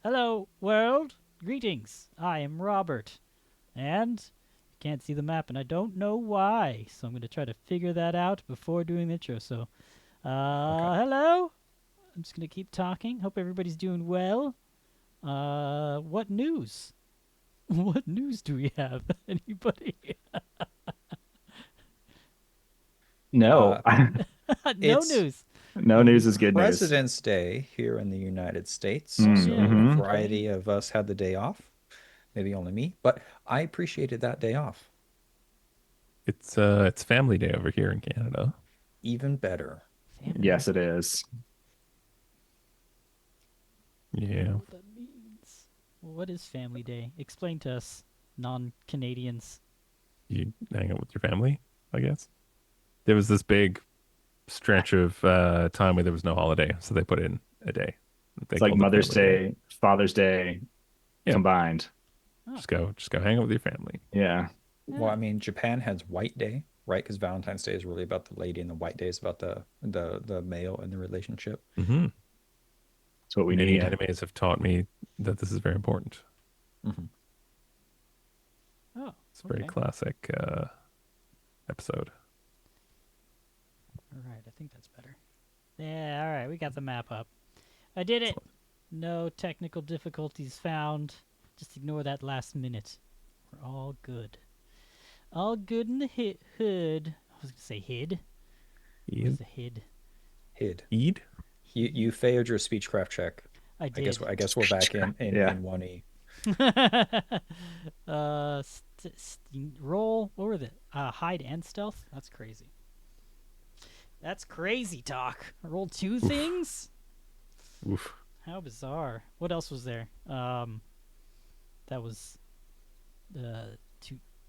Hello, world. Greetings. I am Robert. And can't see the map, and I don't know why. So I'm going to try to figure that out before doing the intro. So, Okay. hello. I'm just going to keep talking. Hope everybody's doing well. What news? What news do we have? Anybody? No, Uh, No it's news. no news is good news. President's Day here in the United States, Oh, so yeah. a Happy Mm-hmm. day. variety of us had the day off. Maybe only me, but I appreciated that day off. It's Family Day over here in Canada. Even better. Family Yes, day. it is. I don't Yeah. know what that means. Well, what is Family Day? Explain to us, non-Canadians. You hang out with your family, I guess. There was this big stretch of time where there was no holiday, so they put in a day. They It's like called it Mother's Family Day. Day, Father's Day Yeah, combined. Oh, just go hang out with your family. Yeah. Well, yeah. I mean, Japan has White Day, right? Because Valentine's Day is really about the lady, and the White Day is about the male in the relationship. Hmm. It's what we Many need. animes have taught me that this is very important. Hmm. Oh, It's a very okay. classic episode. All right, I think that's better. Yeah, all right, we got the map up. I did it. No technical difficulties found. Just ignore that last minute. We're all good. All good in the hood. I was gonna say hid. What is Eid? a hid? Hid. Eid? You failed your speechcraft check. I I guess did. I guess we're back in in Yeah. in 1E. Roll. What were the hide and stealth? That's crazy. That's crazy talk. I rolled two Oof. things. Oof. How bizarre. What else was there? That was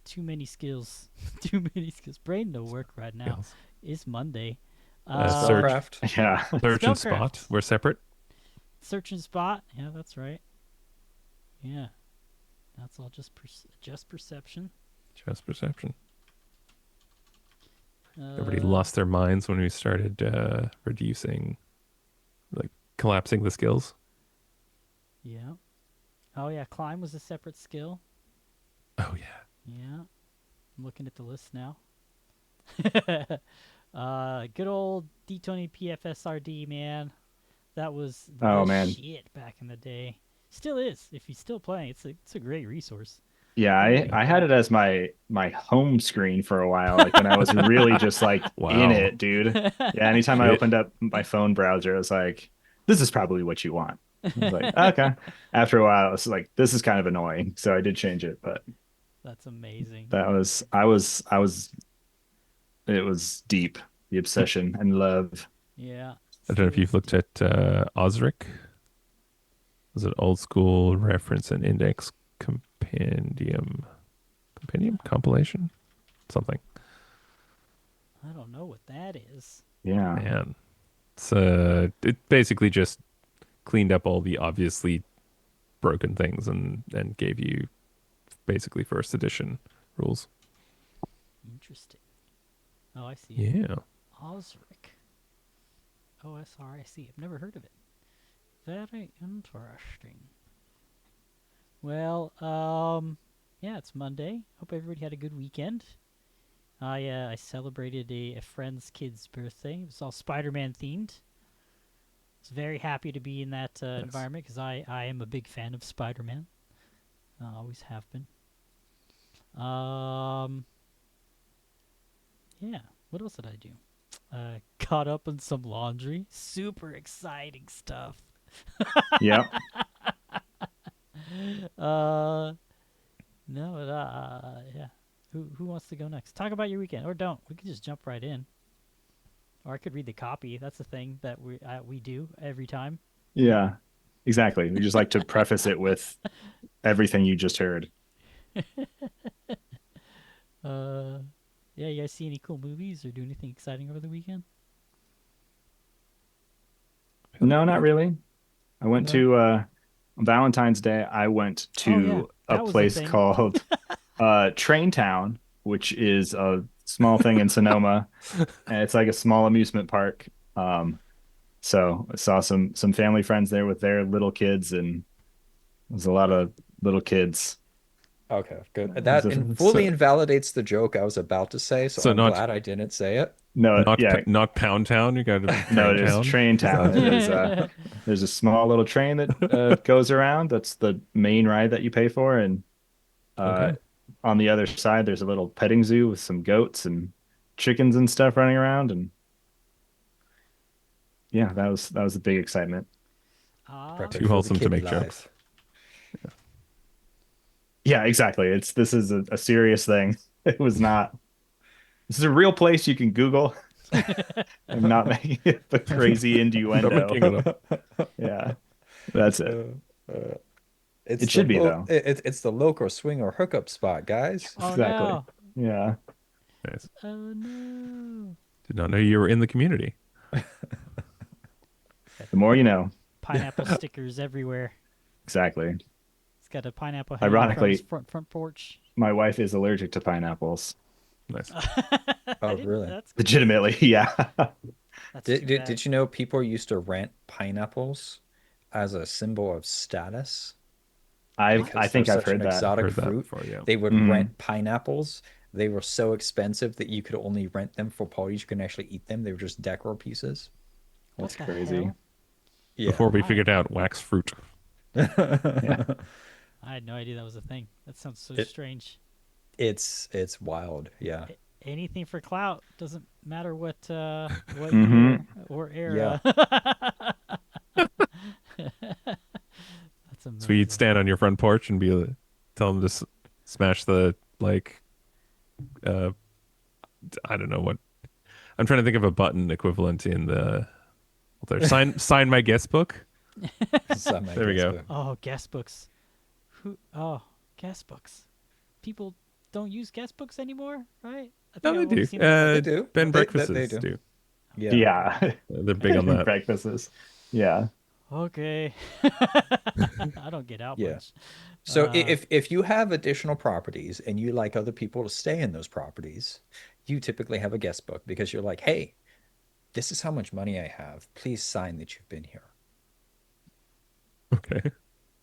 too many skills. Too many skills. Brain no work right now. Yes. It's Monday. Search. Spellcraft. Yeah. Search and spot. Spellcraft. We're separate. Search and spot. Yeah, that's right. Yeah, that's all just perception. Just perception. Uh, Everybody lost their minds when we started reducing, like collapsing the skills. Yeah. Oh yeah, climb was a separate skill. Oh yeah. Yeah. I'm looking at the list now. Good old D20 PFSRD, man. That was Oh the man. shit back in the day. Still is. If you're still playing, it's a great resource. Yeah, Holy I had crap. it as my home screen for a while, like when I was really just like in Wow. it, dude. Yeah, anytime I Shit. opened up my phone browser, I was like, this is probably what you want. I was like, okay. After a while, it's like this is kind of annoying. So I did change it, but That's amazing. that was I was it was deep, the obsession and love. Yeah. I don't know if Still you've is looked at Osric. It was an old school reference and index compendium compilation, something. I don't know what that is. Yeah. Man, it basically just cleaned up all the obviously broken things and gave you basically first edition rules. Interesting. Oh, I see. Yeah. Osric. OSRIC. I've never heard of it. Very interesting. Well, yeah, it's Monday. Hope everybody had a good weekend. I celebrated a friend's kid's birthday. It was all Spider-Man themed. I was very happy to be in that Nice. environment because I am a big fan of Spider-Man. Always have been. Um, yeah. What else did I do? Caught up on some laundry. Super exciting stuff. Yep. Uh, no, yeah. Who wants to go next? Talk about your weekend, or don't. We could just jump right in. Or I could read the copy. That's the thing that we do every time. Yeah. Exactly. We just like to preface it with everything you just heard. Uh, yeah. You guys see any cool movies or do anything exciting over the weekend? No, not really. I went No. to on Valentine's Day, I went Oh yeah, to a that was a place thing. called Train Town, which is a small thing in Sonoma. And it's like a small amusement park. So I saw some family friends there with their little kids, and There's a lot of little kids. Okay, good. As That a- fully so- invalidates the joke I was about to say, so So I'm not glad I didn't say it. no, not yeah, not Pound Town. You got to no, Train it is Town. Train Town. It is Yeah. there's a small little train that goes around. That's the main ride that you pay for, and uh, Okay. on the other side, there's a little petting zoo with some goats and chickens and stuff running around, and yeah, that was a big excitement. Perfect Too for the wholesome to kiddie make life. jokes. Yeah, exactly. This is a serious thing. It was not. This is a real place you can Google. I'm not making it a crazy Not making it innuendo. up. Yeah, that's it. Uh, it's It the should be though. it's the local swing or hookup spot, guys. Oh Exactly. no. Yeah. Nice. Oh no. Did not know you were in the community. The more you know. Pineapple stickers everywhere. Exactly. He's got a pineapple hanging from his Ironically, front porch. my wife is allergic to pineapples. Nice. Oh, really? That's Legitimately, yeah. that's Did, too did, bad. did you know people used to rent pineapples as a symbol of status? I Because they're think I've such an heard that. exotic Heard that fruit. before, yeah. They would Mhm. rent pineapples. They were so expensive that you could only rent them for parties. You couldn't actually eat them. They were just decor pieces. What That's the crazy. hell? Yeah. Before we Why? figured out wax fruit. Yeah. I had no idea that was a thing. That sounds so It- strange. It's wild. Yeah. Anything for clout doesn't matter what hmm year or era. That's So you'd amazing. stand on your front porch and tell them to smash the like, uh, I don't know what. I'm trying to think of a button equivalent in the. Well, there, sign my guest book. Some, I There we guess, go. but- Oh, guest books. Guest books. People don't use guest books anymore, right? I No, think they I've only do. seen them They like do. Ben They breakfasts do. do. Yeah. Yeah. They're big on that. Breakfasts. Yeah. okay. I don't get out Yeah. much. So Uh, if you have additional properties and you like other people to stay in those properties, you typically have a guest book because you're like, hey, this is how much money I have. Please sign that you've been here. Okay.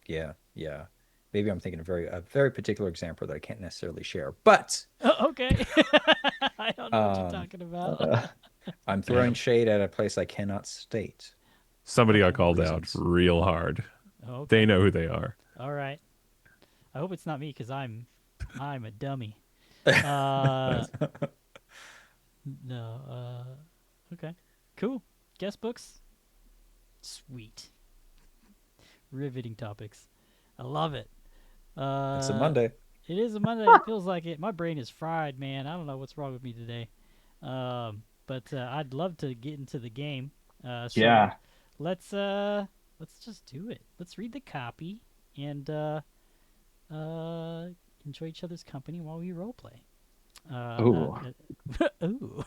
Yeah, yeah. Maybe I'm thinking a very particular example that I can't necessarily share, but okay. I don't know what you're um, talking about. I'm throwing shade at a place I cannot state. Somebody got Okay. called out Reasons. real hard. Okay. They know who they are. All right. I hope it's not me because I'm a dummy. No. Okay. Cool. Guest books. Sweet. Riveting topics. I love it. It's a Monday. It is a Monday. It feels like it. My brain is fried, man. I don't know what's wrong with me today. But I'd love to get into the game. So Yeah. let's just do it. Let's read the copy and enjoy each other's company while we roleplay. Ooh. Ooh.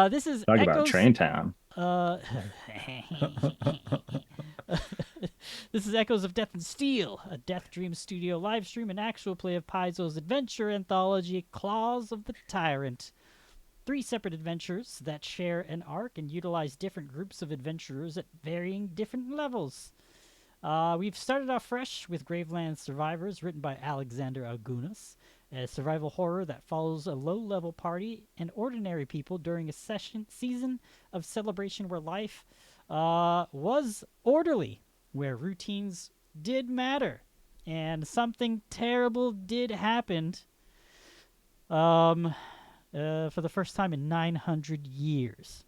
This is Talk about Echoes. Train Town. This is Echoes of Death and Steel, a Death Dream Studio live stream and actual play of Paizo's adventure anthology, Claws of the Tyrant. 3 separate adventures that share an arc and utilize different groups of adventurers at varying different levels. We've started off fresh with Graveland Survivors, written by Alexander Agunas, a survival horror that follows a low-level party and ordinary people during a season of celebration where life was orderly, where routines did matter, and something terrible did happen for the first time in 900 years.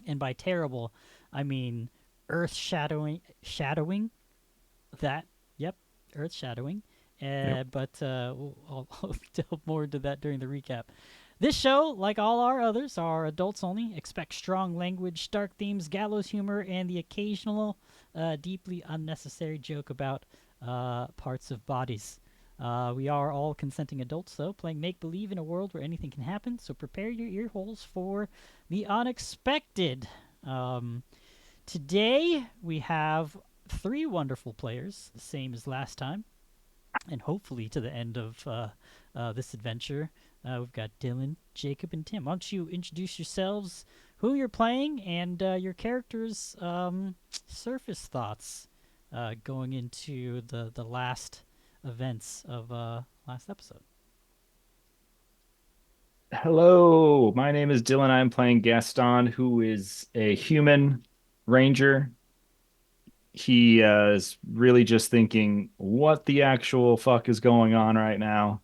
And by terrible, I mean earth-shadowing that, yep, earth-shadowing. But I'll delve more into that during the recap. This show, like all our others, are adults only. Expect strong language, dark themes, gallows humor, and the occasional deeply unnecessary joke about parts of bodies. We are all consenting adults, though, playing make-believe in a world where anything can happen, so prepare your ear holes for the unexpected. Today, we have 3 wonderful players, the same as last time. And hopefully to the end of this adventure, we've got Dylan, Jacob, and Tim. Why don't you introduce yourselves, who you're playing, and your character's surface thoughts. going into the last events of last episode. Hello, my name is Dylan. I'm playing Gaston, who is a human ranger. He is really just thinking, what the actual fuck is going on right now?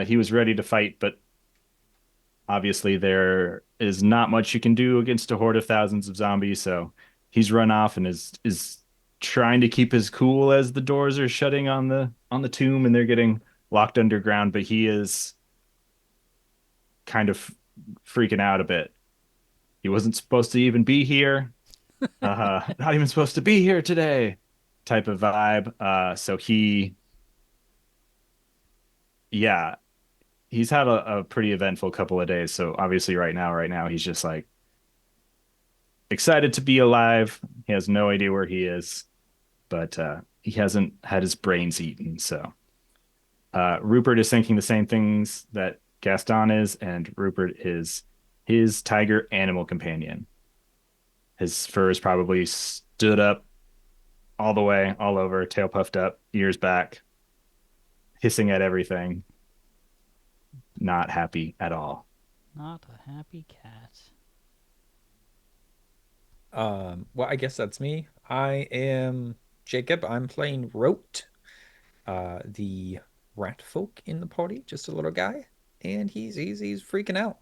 He was ready to fight, but obviously there is not much you can do against a horde of thousands of zombies, so he's run off and is trying to keep his cool as the doors are shutting on the tomb and they're getting locked underground, but he is kind of freaking out a bit. He wasn't supposed to even be here. Not even supposed to be here today type of vibe. So yeah, he's had a pretty eventful couple of days. So obviously right now, he's just like excited to be alive. He has no idea where he is, but he hasn't had his brains eaten. So Rupert is thinking the same things that Gaston is, and Rupert is his tiger animal companion. His fur is probably stood up all the way, all over, tail puffed up, ears back, hissing at everything. Not happy at all. Not a happy cat. Well, I guess that's me. I am Jacob. I'm playing Rote, the rat folk in the party, just a little guy, and he's freaking out.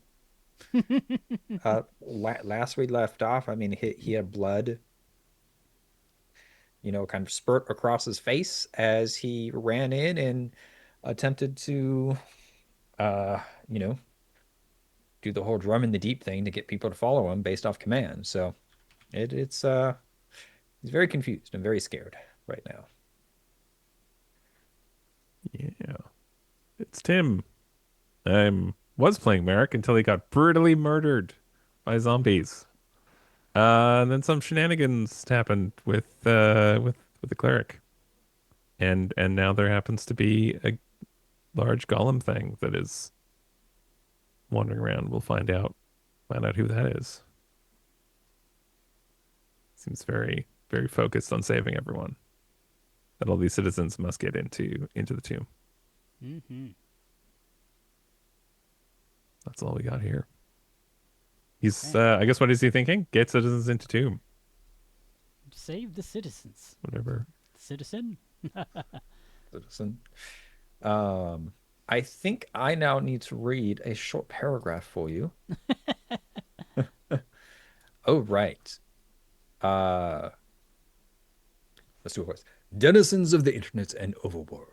Last we left off, I mean, he had blood, kind of spurt across his face as he ran in and attempted to, uh, you know, do the whole drum in the deep thing to get people to follow him based off command. So it's he's very confused and very scared right now. Yeah. It's Tim. I was playing Merrick until he got brutally murdered by zombies. And then some shenanigans happened with the cleric. And now there happens to be a large golem thing that is wandering around. We'll find out who that is. Seems very, very focused on saving everyone. That all these citizens must get into the tomb. Mm-hmm. That's all we got here. He's I guess, what is he thinking? Get citizens into tomb. Save the citizens. Whatever. Citizen? Citizen. I think I now need to read a short paragraph for you. Oh, right. Let's do it first. Denizens of the internet and overworld.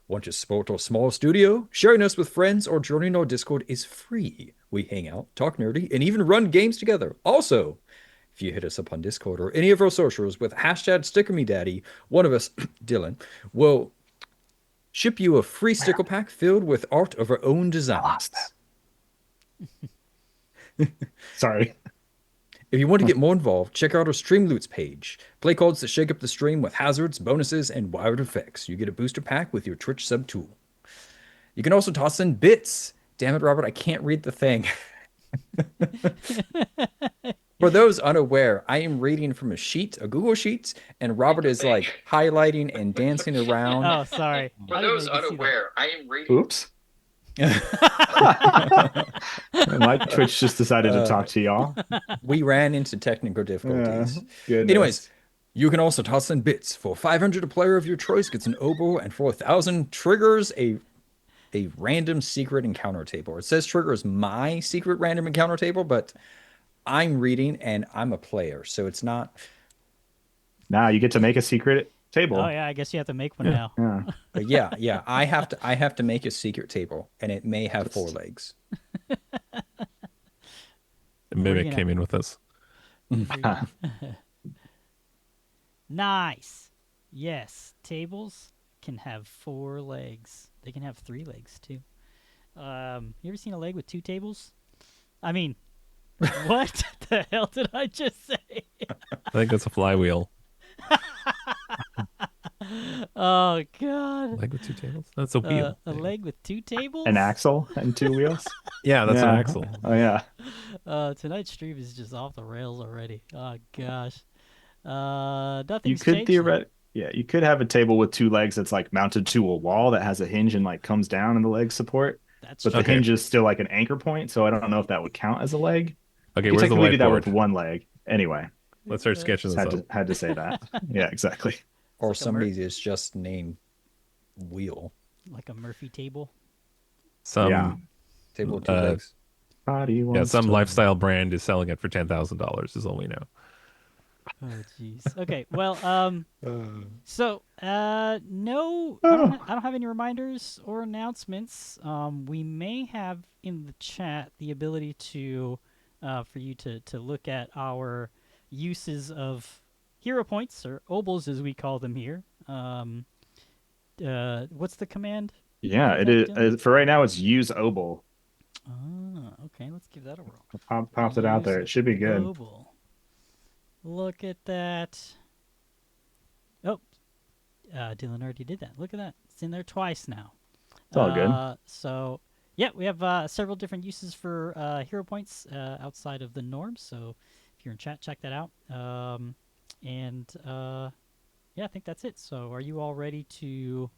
Want to support our small studio? Sharing us with friends or joining our Discord is free. We hang out, talk nerdy, and even run games together. Also, if you hit us up on Discord or any of our socials with hashtag StickerMeDaddy, one of us, Dylan, will ship you a free sticker pack filled with art of our own designs. Sorry. If you want to get more involved, check out our Stream Loots page. Play cards that shake up the stream with hazards, bonuses, and wild effects. You get a booster pack with your Twitch sub tool. You can also toss in bits. Damn it, Robert, I can't read the thing. For those unaware, I am reading from a Google Sheet, and Robert is like highlighting and dancing around. Oh, sorry. For those unaware, I am reading. Oops. My Twitch just decided to talk to y'all. We ran into technical difficulties. Goodness. Anyways, you can also toss in bits. For 500, a player of your choice gets an oboe, and for 1,000, triggers a random secret encounter table. It says triggers my secret random encounter table, but I'm reading and I'm a player, so it's not. Now you get to make a secret table. Oh yeah, I guess you have to make one now. Yeah. Yeah. I have to make a secret table, and it may have 4 legs. The mimic came in with us. Nice. Yes, tables can have 4 legs. They can have 3 legs too. You ever seen a leg with 2 tables? I mean, what the hell did I just say? I think that's a flywheel. Oh god. Leg with 2 tables? That's a wheel. A leg with 2 tables? An axle and 2 wheels. Yeah, that's an axle. Oh yeah. Tonight's stream is just off the rails already. Oh gosh. You Nothing's could changed yet. you could have a table with two legs that's like mounted to a wall that has a hinge and like comes down and the leg support, That's but the true. Okay. hinge is still like an anchor point, so I don't know if that would count as a leg. You Okay, could where's the technically do that with whiteboard? one leg. Anyway, Let's start sketching just this up. had to say that. Yeah, exactly. Or like a somebody is just named Wheel. Like a Murphy table. Yeah. Some Table with two uh legs. Body yeah, wants some to. lifestyle brand is selling it for $10,000 is all we know. Oh jeez. Okay. Well, so no, Oh, I don't have any reminders or announcements. We may have in the chat the ability to for you to look at our uses of hero points, or obols as we call them here. What's the command? yeah, For it that, is. Dylan? For right now, it's use obol. Ah, okay. Let's give that a whirl. Popped it out Use there. It should be good. obol. Look at that. Oh, Dylan already did that. Look at that. It's in there twice now. It's all good. So, yeah, we have several different uses for hero points outside of the norm. So, if you're in chat, check that out. Yeah, I think that's it. So, are you all ready to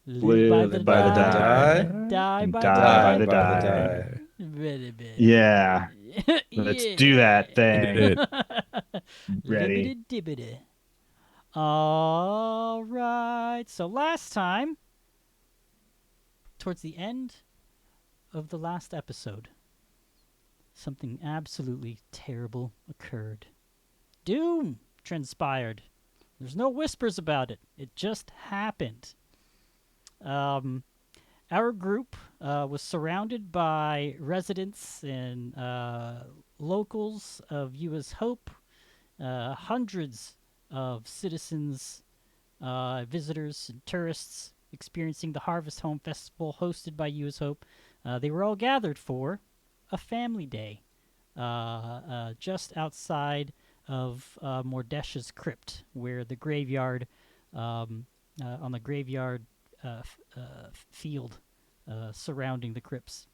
Live by the die. die and by die by Die the by the die. die. Very, very. Yeah, let's do that Yeah. Did thing. it. Ready? Libbity-dibbity. All right. So last time, towards the end of the last episode, something absolutely terrible occurred. Doom transpired. There's no whispers about it. It just happened. Our group was surrounded by residents and locals of U.S. Hope, hundreds of citizens, visitors, and tourists experiencing the Harvest Home Festival hosted by U.S. Hope. They were all gathered for a family day just outside of Mordesh's crypt, where the graveyard, on the graveyard field surrounding the crypts.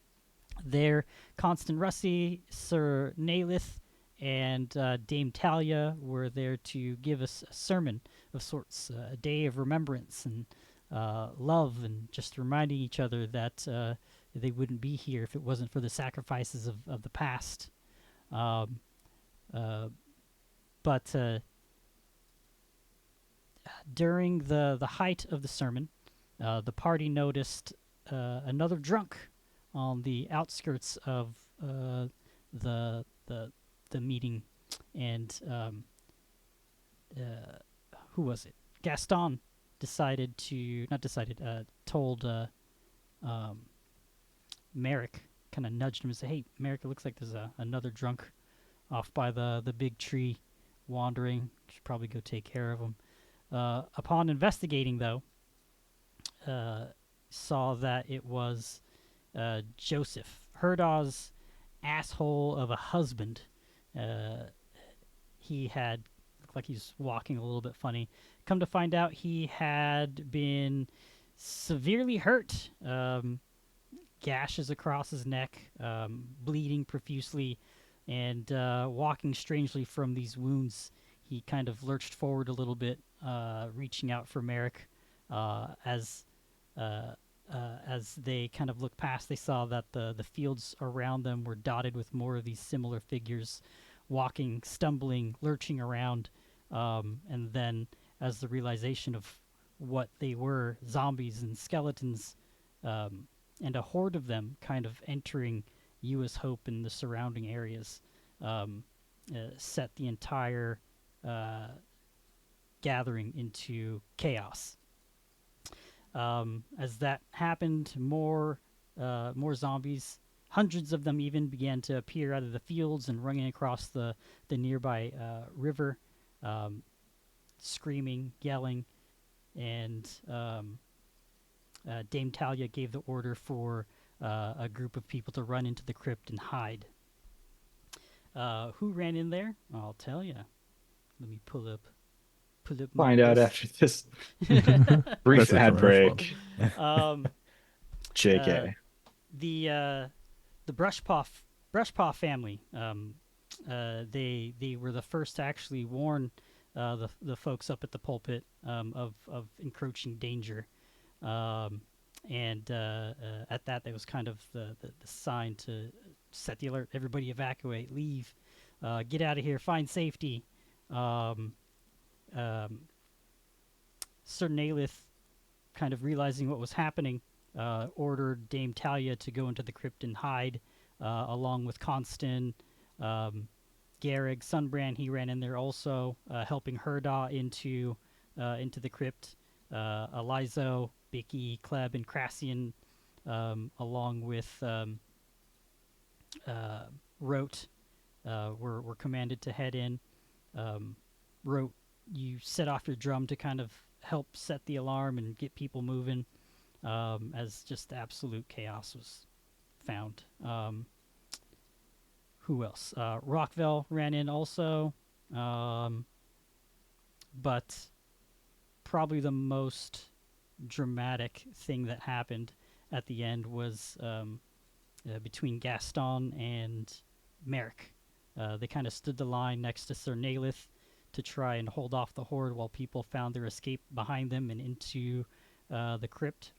There, Constant Rusty, Sir Nalith, and Dame Talia were there to give us a sermon of sorts, a day of remembrance and love, and just reminding each other that they wouldn't be here if it wasn't for the sacrifices of the past. But during the height of the sermon, the party noticed another drunk on the outskirts of the meeting, and who was it? Gaston told Merrick, kind of nudged him and said, "Hey, Merrick, it looks like there's another drunk off by the big tree wandering. Should probably go take care of him." Upon investigating, though, saw that it was Joseph, Herdaw's asshole of a husband. He had looked like he's walking a little bit funny. Come to find out, he had been severely hurt. Gashes across his neck, bleeding profusely, and walking strangely from these wounds. He kind of lurched forward a little bit, reaching out for Merrick. As they kind of looked past, they saw that the fields around them were dotted with more of these similar figures, walking, stumbling, lurching around. And then, as the realization of what they were, zombies and skeletons, and a horde of them kind of entering U.S. Hope and the surrounding areas, set the entire gathering into chaos. As that happened, more zombies, hundreds of them even, began to appear out of the fields and running across the nearby river, screaming, yelling, and Dame Talia gave the order for a group of people to run into the crypt and hide. Who ran in there? I'll tell you. Let me pull up my Find out list. after this brief That's a ad commercial. break. Um, JK. the Brushpaw family. They were the first to actually warn the folks up at the pulpit of encroaching danger. And at that, was kind of the sign to set the alert. Everybody evacuate, leave, get out of here, find safety. Sir Nalith, kind of realizing what was happening, ordered Dame Talia to go into the crypt and hide, along with Constan, Garrig, Sunbrand. He ran in there also, helping Herda into the crypt. Elizo, Bicky, Kleb, and Crassian, along with Rote, were commanded to head in. Rote, you set off your drum to kind of help set the alarm and get people moving, as just absolute chaos was found. Who else? Rockville ran in also, but probably the most dramatic thing that happened at the end was between Gaston and Merrick. They kind of stood the line next to Sir Nalith to try and hold off the horde while people found their escape behind them and into the crypt,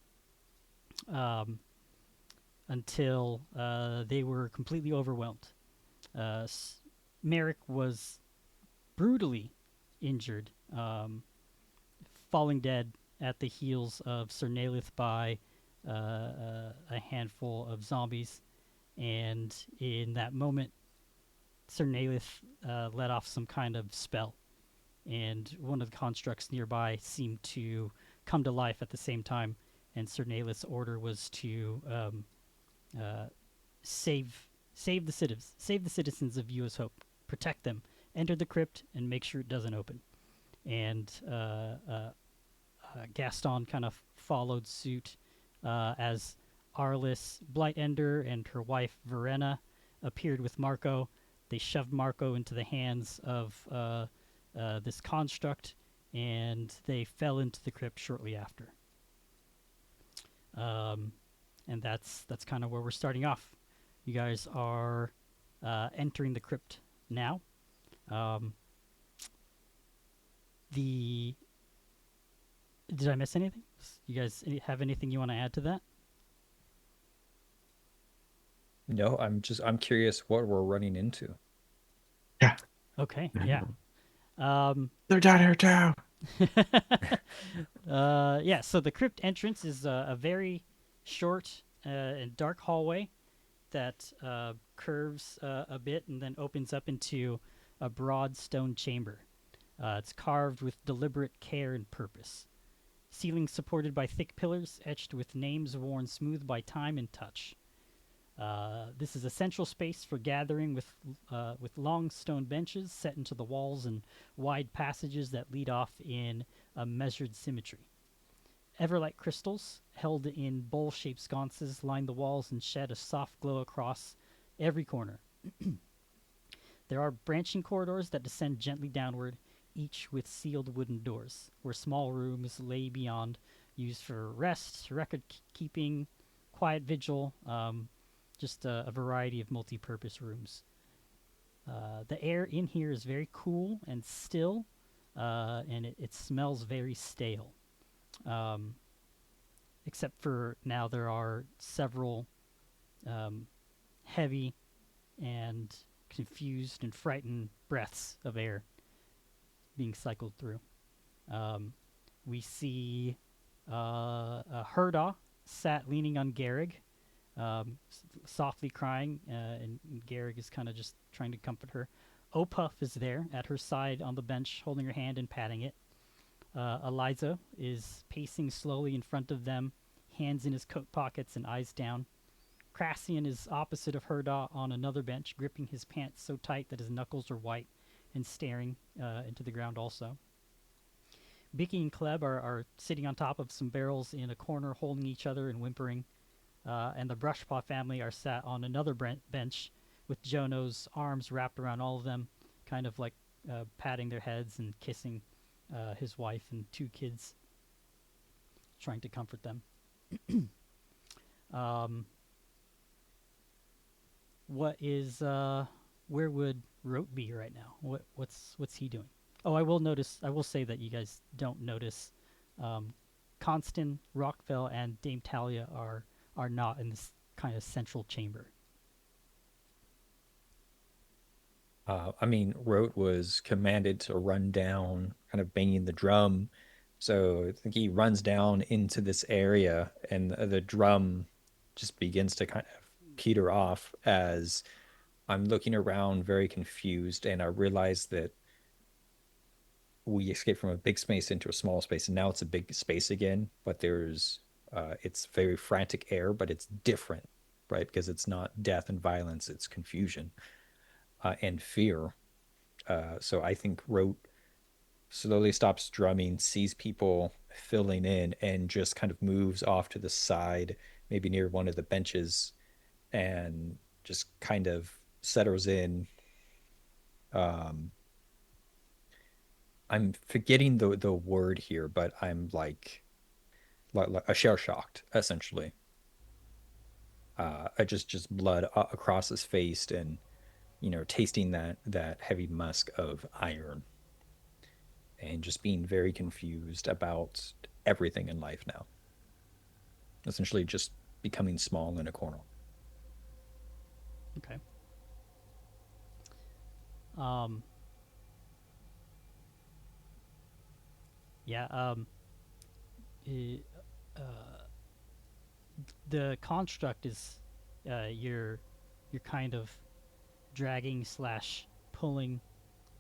until they were completely overwhelmed. Merrick was brutally injured, falling dead at the heels of Sir Nalith by a handful of zombies. And in that moment, Sir Nalith let off some kind of spell, and one of the constructs nearby seemed to come to life at the same time. And Sir Nalith's order was to save the citizens of U.S. Hope, protect them, enter the crypt, and make sure it doesn't open. And Gaston kind of followed suit, as Arliss Blightender and her wife Verena appeared with Marco. They shoved Marco into the hands of this construct, and they fell into the crypt shortly after. And that's kind of where we're starting off. You guys are entering the crypt now. Did I miss anything? You guys have anything you want to add to that? No, I'm curious what we're running into. Yeah. Okay, yeah. They're down here too. Yeah, so the crypt entrance is a very short and dark hallway that curves a bit and then opens up into a broad stone chamber. It's carved with deliberate care and purpose. Ceiling supported by thick pillars etched with names worn smooth by time and touch. This is a central space for gathering with long stone benches set into the walls and wide passages that lead off in a measured symmetry. Everlight crystals, held in bowl-shaped sconces, line the walls and shed a soft glow across every corner. There are branching corridors that descend gently downward, each with sealed wooden doors, where small rooms lay beyond, used for rest, record-keeping, quiet vigil, just a variety of multi-purpose rooms. The air in here is very cool and still, and it smells very stale. Except for now there are several heavy and confused and frightened breaths of air being cycled through. We see Herda sat leaning on Garrig, softly crying, and Garrig is kind of just trying to comfort her. Opuff is there at her side on the bench, holding her hand and patting it. Eliza is pacing slowly in front of them, hands in his coat pockets and eyes down. Crassian is opposite of Herda on another bench, gripping his pants so tight that his knuckles are white and staring into the ground also. Bicky and Kleb are sitting on top of some barrels in a corner, holding each other and whimpering. And the Brushpaw family are sat on another bench with Jono's arms wrapped around all of them, kind of like patting their heads and kissing his wife and two kids, trying to comfort them. What is where would Rote be right now? What's he doing? Oh, I will notice. I will say that you guys don't notice. Constant, Rockville, and Dame Talia are not in this kind of central chamber. I mean, Rote was commanded to run down, kind of banging the drum. So I think he runs down into this area, and the drum just begins to kind of peter off as I'm looking around very confused, and I realize that we escaped from a big space into a small space, and now it's a big space again, but it's very frantic air, but it's different, right? Because it's not death and violence, it's confusion and fear. So I think Rote slowly stops drumming, sees people filling in, and just kind of moves off to the side, maybe near one of the benches, and just kind of settles in. Um, I'm forgetting the word here, but I'm like a shell shocked, essentially. Just blood across his face, and tasting that heavy musk of iron, and just being very confused about everything in life now. Essentially, just becoming small in a corner. Okay. Um. Yeah. i- the construct is, you're kind of dragging slash pulling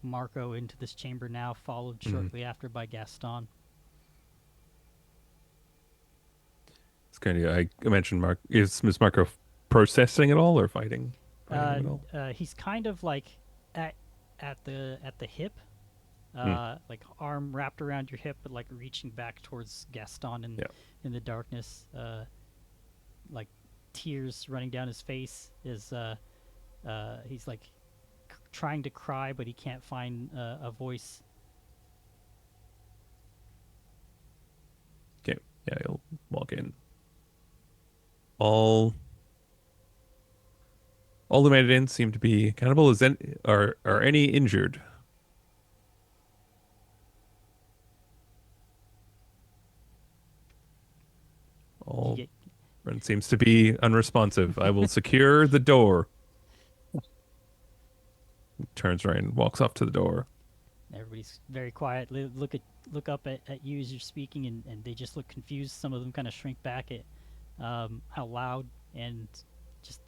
Marco into this chamber now, followed Mhm. shortly after by Gaston. It's kind of. I mentioned Mark. Is Miss Marco processing at all or fighting him at all? He's kind of like at at the hip, Mm. like arm wrapped around your hip, but like reaching back towards Gaston Yeah. in the darkness. Like tears running down his face. He's like trying to cry, but he can't find a voice. Okay. Yeah, he'll walk in. All who made it in seem to be accountable. Are any injured? You All get Everyone seems to be unresponsive. I will secure the door. Turns around and walks off to the door. Everybody's very quiet. Look up at you as you're speaking, and they just look confused. Some of them kind of shrink back at how loud and just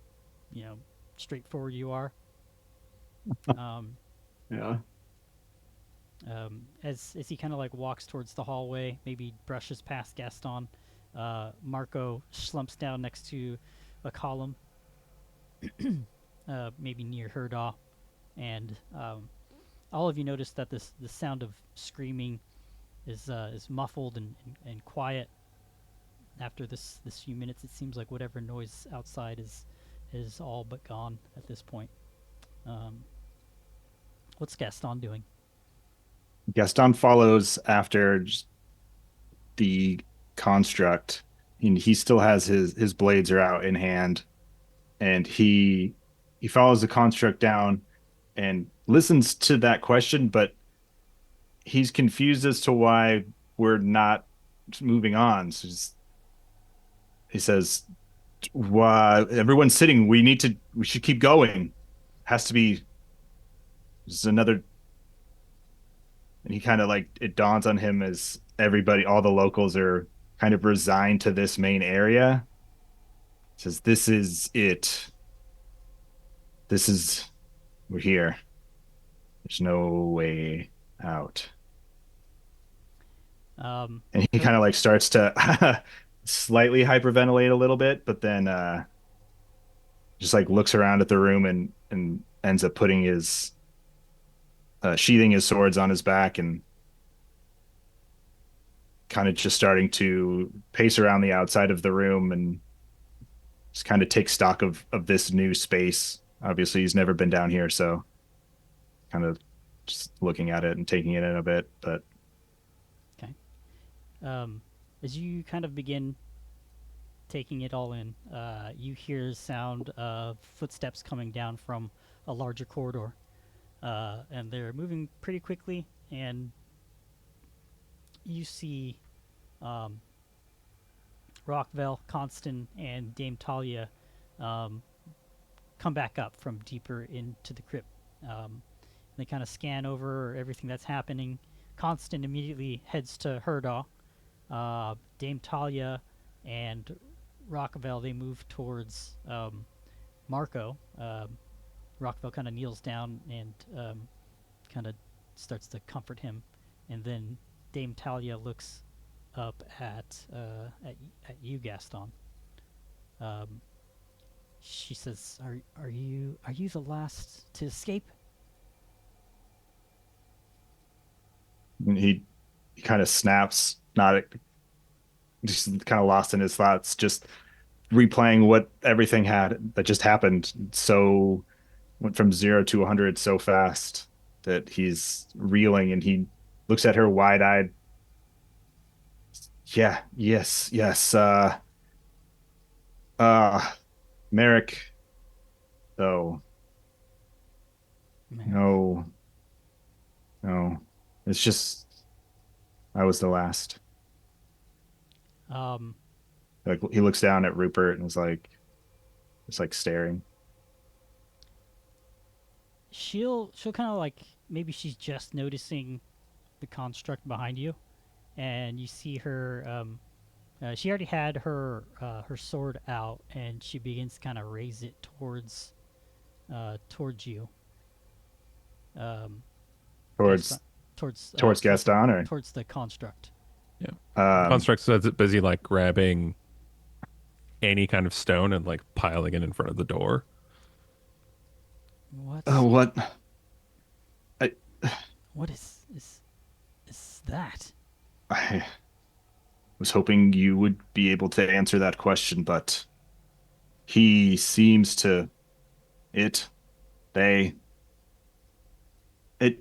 you know straightforward you are. Um, Yeah. as he kind of like walks towards the hallway, maybe brushes past Gaston, Marco slumps down next to a column, maybe near Herdaw, and all of you notice that the sound of screaming is muffled and quiet. After this few minutes, it seems like whatever noise outside is all but gone at this point. Um, what's Gaston doing? Gaston follows after the construct. He still has his blades are out in hand, and he follows the construct down and listens to that question, but he's confused as to why we're not moving on. So he says, "Why everyone's sitting? We should keep going. Has to be just another." And he kind of like it dawns on him as everybody, all the locals are kind of resigned to this main area. Says, "This is it. This is we're here. There's no way out." And he Nope. kind of like starts to slightly hyperventilate a little bit, but then just like looks around at the room and ends up putting his sheathing his swords on his back and kind of just starting to pace around the outside of the room and just kind of take stock of this new space. Obviously, he's never been down here, so kind of just looking at it and taking it in a bit. But Okay. Um, as you kind of begin taking it all in, you hear the sound of footsteps coming down from a larger corridor, and they're moving pretty quickly and you see Rockville, Constant, and Dame Talia um, come back up from deeper into the crypt. They kind of scan over everything that's happening. Constant immediately heads to Herdaw. Dame Talia and Rockville, they move towards Marco. Rockville kind of kneels down and kind of starts to comfort him, and then Dame Talia looks up at you, Gaston. She says, "Are you the last to escape?" And he kind of snaps, not just kind of lost in his thoughts, just replaying what everything had that just happened. So went from 0 to 100 so fast that he's reeling, and he looks at her wide-eyed. Yeah, yes, yes. Uh, Merrick, though. Merrick. No, no. It's just I was the last. Um, Like he looks down at Rupert and is like, it's like staring. she'll kind of like, maybe she's just noticing the construct behind you, and you see her. She already had her sword out, and she begins to kind of raise it towards you. Um, Gaston, Towards towards Gaston, or towards the construct. Yeah. um, Construct's busy like grabbing any kind of stone and like piling it in front of the door. What? what? I What is that? I was hoping you would be able to answer that question, but he seems to it they it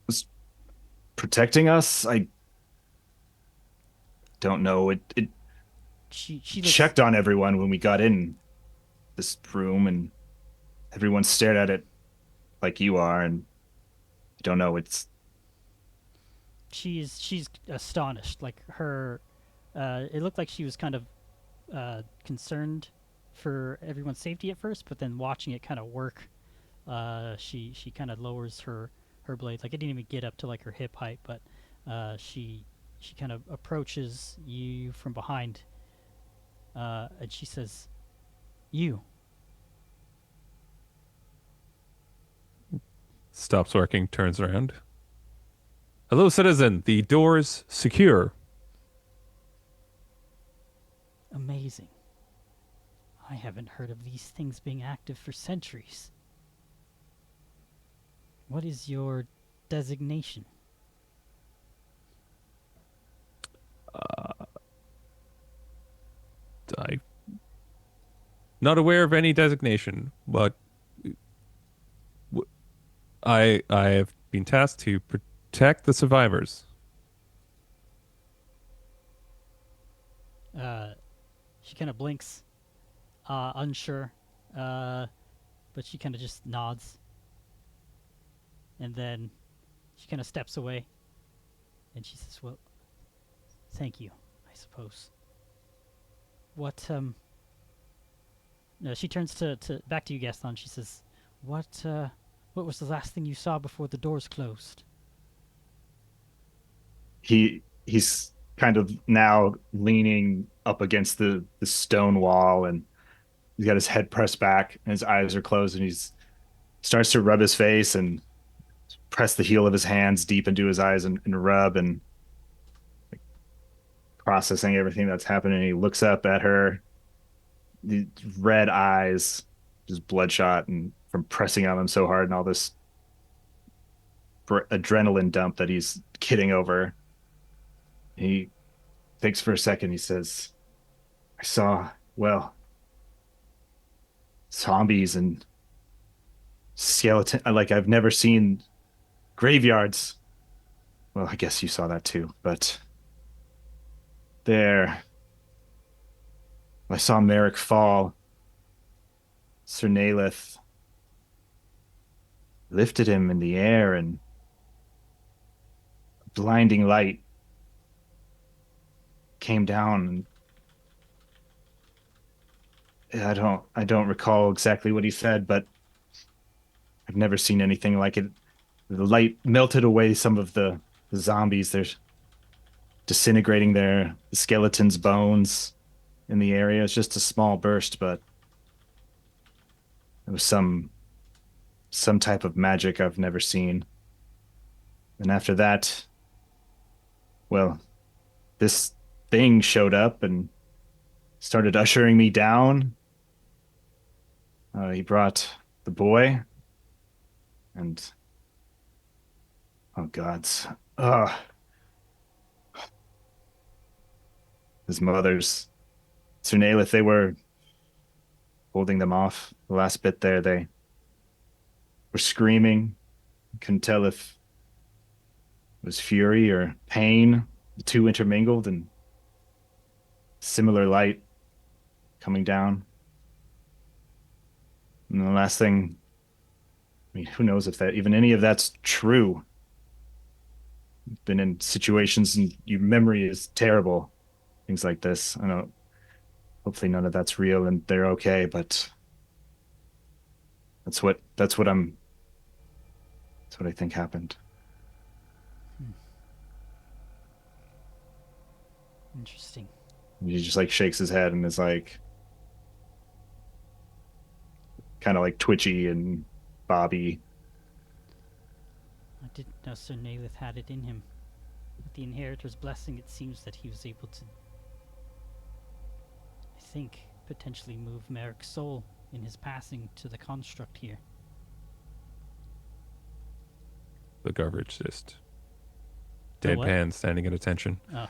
was protecting us. I don't know. It She looks. checked on everyone when we got in this room, and everyone stared at it like you are, and I don't know. It's She's astonished. Like her, it looked like she was kind of concerned for everyone's safety at first, but then watching it kind of work, she kind of lowers her blade. Like it didn't even get up to like her hip height, but she kind of approaches you from behind, and she says, "You." Stops working, turns around. Hello, citizen. The door's secure. Amazing. I haven't heard of these things being active for centuries. What is your designation? I'm not aware of any designation, but I have been tasked to protect the survivors. She kind of blinks, unsure, but she kind of just nods. And then she kind of steps away, and she says, "Well, thank you, I suppose." No, she turns to back to you, Gaston. She says, what was the last thing you saw before the doors closed?" he's kind of now leaning up against the stone wall, and he's got his head pressed back and his eyes are closed, and he's starts to rub his face and press the heel of his hands deep into his eyes, and rub, and like, processing everything that's happening. He looks up at her, the red eyes just bloodshot and from pressing on him so hard, and all this adrenaline dump that he's kidding over. He thinks for a second. He says, I saw, well, zombies and skeleton. Like, I've never seen graveyards. Well, I guess you saw that too, but there, I saw Merrick fall. Sir Nalith lifted him in the air, and blinding light came down, and I don't recall exactly what he said, but I've never seen anything like it. The light melted away some of the zombies. They're disintegrating their skeletons' bones in the area. It's just a small burst, but it was some type of magic I've never seen. And after that, well, this thing showed up and started ushering me down. He brought the boy, and oh gods, his mother's Sir Naelith, they were holding them off. The last bit there, they were screaming. Couldn't tell if it was fury or pain. The two intermingled and similar light coming down. And the last thing, I mean, who knows if that even any of that's true. Been in situations and your memory is terrible. Things like this. I know hopefully none of that's real and they're okay, but that's what I think happened. Interesting. He just like shakes his head and is like kind of like twitchy and bobby. I didn't know Sir Naelith had it in him. With the Inheritor's blessing, it seems that he was able to, I think, potentially move Merrick's soul in his passing to the construct here. The garbage just The what? deadpan, standing at attention. Oh.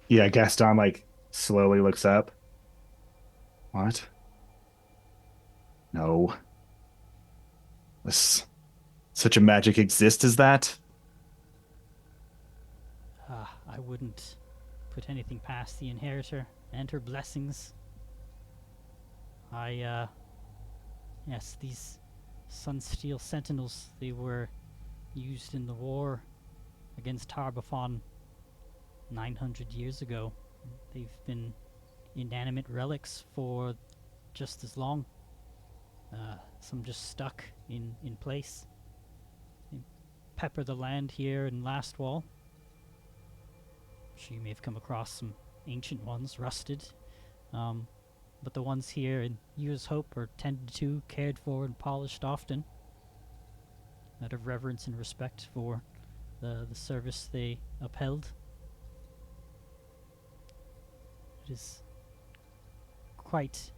Yeah, Gaston like slowly looks up. What? No. This such a magic exists as that? I wouldn't put anything past the Inheritor and her blessings. Yes, these Sunsteel Sentinels, they were used in the war against Tarbafon 900 years ago. They've been inanimate relics for just as long. Some just stuck in place. They pepper the land here in Lastwall. I'm sure you may have come across some ancient ones, rusted. But the ones here in Year's Hope are tended to, cared for, and polished often, out of reverence and respect for the service they upheld. It is quite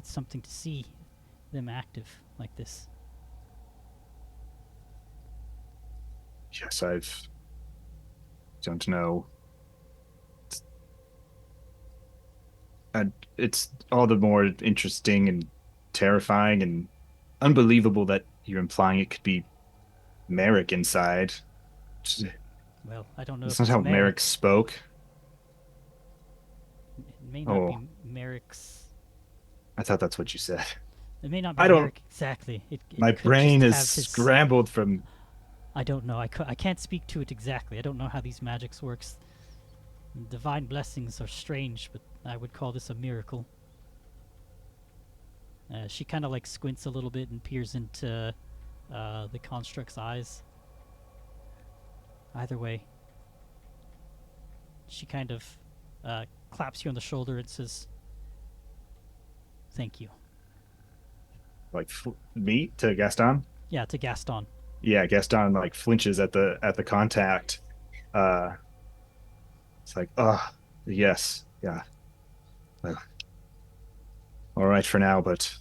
something to see them active like this. Yes, don't know. And it's all the more interesting and terrifying and unbelievable that you're implying it could be Merrick inside. Well, I don't know That's if not it's how Merrick. Merrick spoke. It may not be Merrick's. I thought that's what you said. It may not be I don't- Merrick exactly. It My could brain just is have his, scrambled from. I don't know. I can't speak to it exactly. I don't know how these magics works. Divine blessings are strange, but I would call this a miracle. She kind of like squints a little bit and peers into the construct's eyes. Either way, she kind of claps you on the shoulder and says, "Thank you." Like me to Gaston. Yeah, to Gaston. Yeah, Gaston like flinches at the contact. It's like, oh yes, yeah. Well, all right for now, but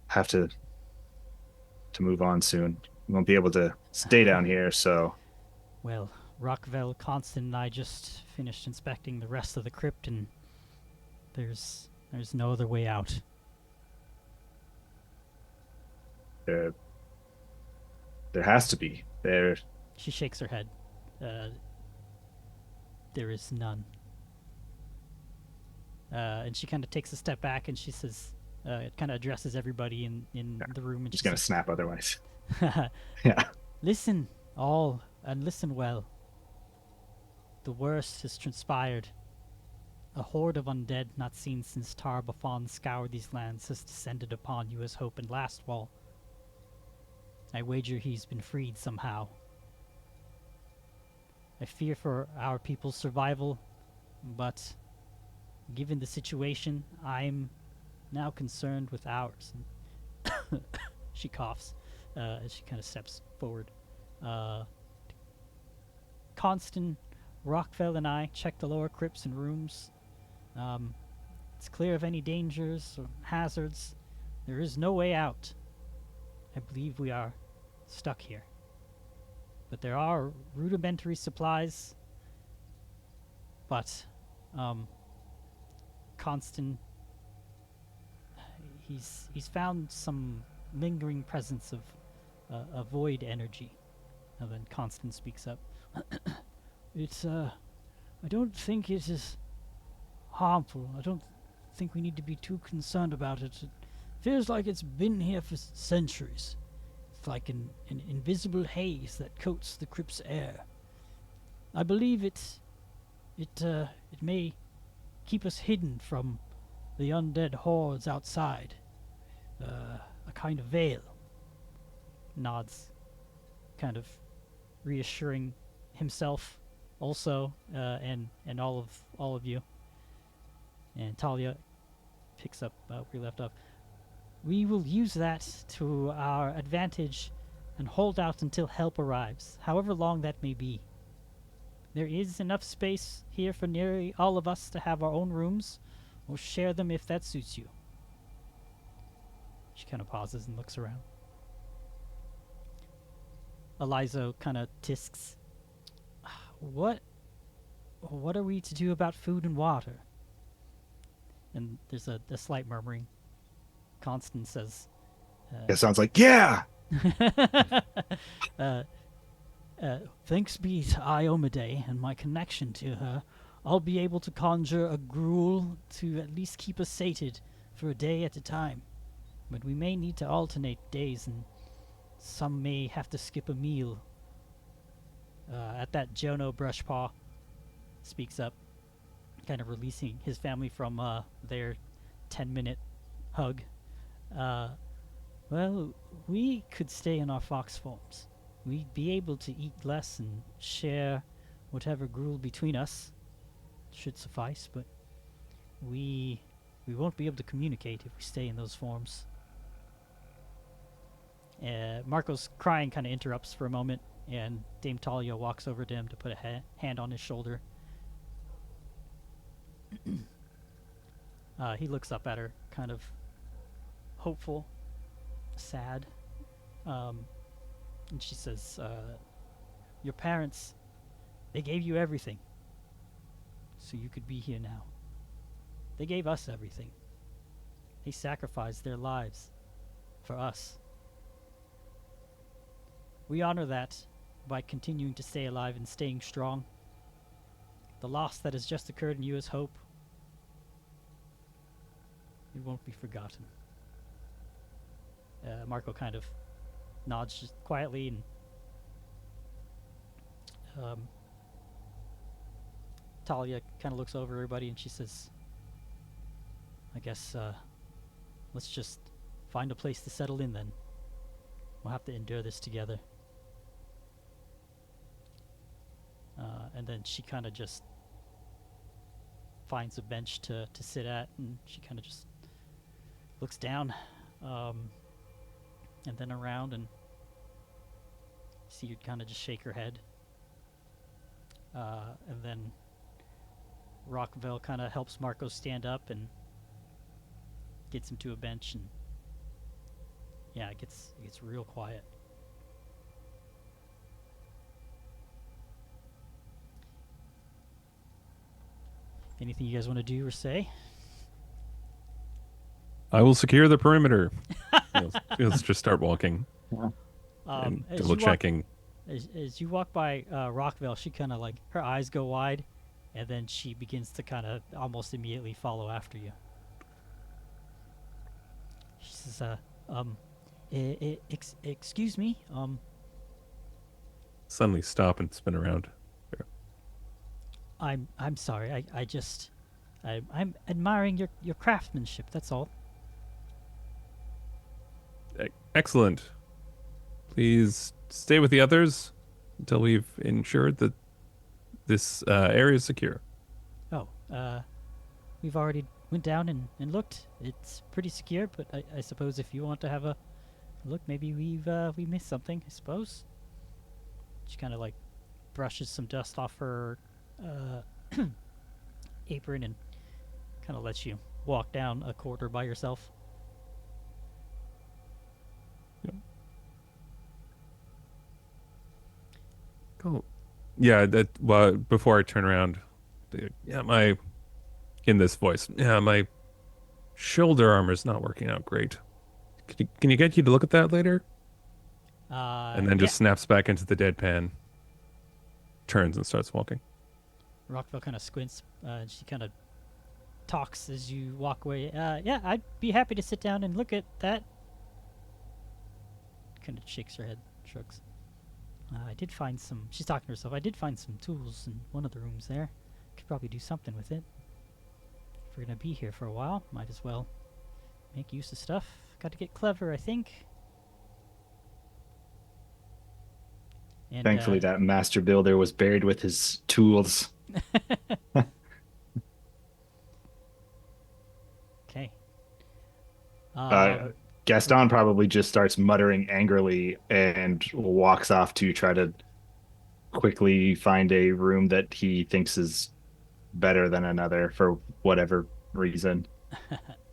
have to move on soon. We won't be able to stay down here, so Well, Rockville, Constant, and I just finished inspecting the rest of the crypt, and there's no other way out. there has to be. She shakes her head. There is none. And she kind of takes a step back, and she says, kind of addresses everybody in the room. And Just she gonna says, snap otherwise. Yeah. "Listen, All, and listen well. The worst has transpired. A horde of undead not seen since Tar-Baphon scoured these lands has descended upon you as Hope and Lastwall. I wager he's been freed somehow. I fear for our people's survival, but given the situation, I'm now concerned with ours. She coughs as she kind of steps forward. Constant, Rockville and I checked the lower crypts and rooms. It's clear of any dangers or hazards. There is no way out. I believe we are stuck here. But there are rudimentary supplies. But, Constant, he's found some lingering presence of a void energy. And then Constant speaks up. It's, I don't think it is harmful. I don't think we need to be too concerned about it. It feels like it's been here for centuries. It's like an invisible haze that coats the crypt's air. I believe it may keep us hidden from the undead hordes outside. A kind of veil. Nods, kind of reassuring himself also, and all of you. And Talia picks up where we left off. We will use that to our advantage and hold out until help arrives, however long that may be. There is enough space here for nearly all of us to have our own rooms, or share them if that suits you. She kind of pauses and looks around. Eliza kind of tisks. What are we to do about food and water? And there's a slight murmuring. Constance says, It sounds like, yeah! thanks be to Iomade and my connection to her, I'll be able to conjure a gruel to at least keep us sated for a day at a time. But we may need to alternate days, and some may have to skip a meal. At that, Jono Brushpaw speaks up, kind of releasing his family from their 10-minute hug. Well, we could stay in our fox forms. We'd be able to eat less and share whatever gruel between us. Should suffice, but we won't be able to communicate if we stay in those forms. Marco's crying kind of interrupts for a moment, and Dame Talia walks over to him to put a hand on his shoulder. He looks up at her, kind of hopeful, sad. And she says, your parents, they gave you everything, so you could be here now. They gave us everything. They sacrificed their lives for us. We honor that by continuing to stay alive and staying strong. The loss that has just occurred in you is hope. It won't be forgotten. Marco kind of nods just quietly, and Talia kind of looks over everybody and she says, I guess let's just find a place to settle in then. We'll have to endure this together. And then she kind of just finds a bench to sit at, and she kind of just looks down, and then around, and see her kind of just shake her head. And then Rockville kind of helps Marco stand up and gets him to a bench, and yeah, it gets real quiet. Anything you guys want to do or say? I will secure the perimeter. Let's just start walking and As double you checking. As you walk by Rockville, she kind of like, her eyes go wide, and then she begins to kind of almost immediately follow after you. She says, excuse me, suddenly stop and spin around. I'm sorry. I just I'm admiring your craftsmanship. That's all. Excellent. Please stay with the others until we've ensured that this area is secure. Oh, we've already went down and looked. It's pretty secure, but I suppose if you want to have a look, maybe we missed something. I suppose. She kind of like brushes some dust off her apron and kind of lets you walk down a corridor by yourself. Cool. Yeah, that well, before I turn around, yeah, my in this voice, yeah, my shoulder armor's not working out great. Can you get you to look at that later? And then Yeah. just snaps back into the deadpan, turns and starts walking. Rockville kind of squints. And she kind of talks as you walk away. Yeah, I'd be happy to sit down and look at that. Kind of shakes her head, shrugs. I did find some. She's talking to herself. I did find some tools in one of the rooms there. Could probably do something with it. If we're gonna be here for a while, might as well make use of stuff. Got to get clever, I think. And, Thankfully, that master builder was buried with his tools. Okay. Gaston probably just starts muttering angrily and walks off to try to quickly find a room that he thinks is better than another for whatever reason.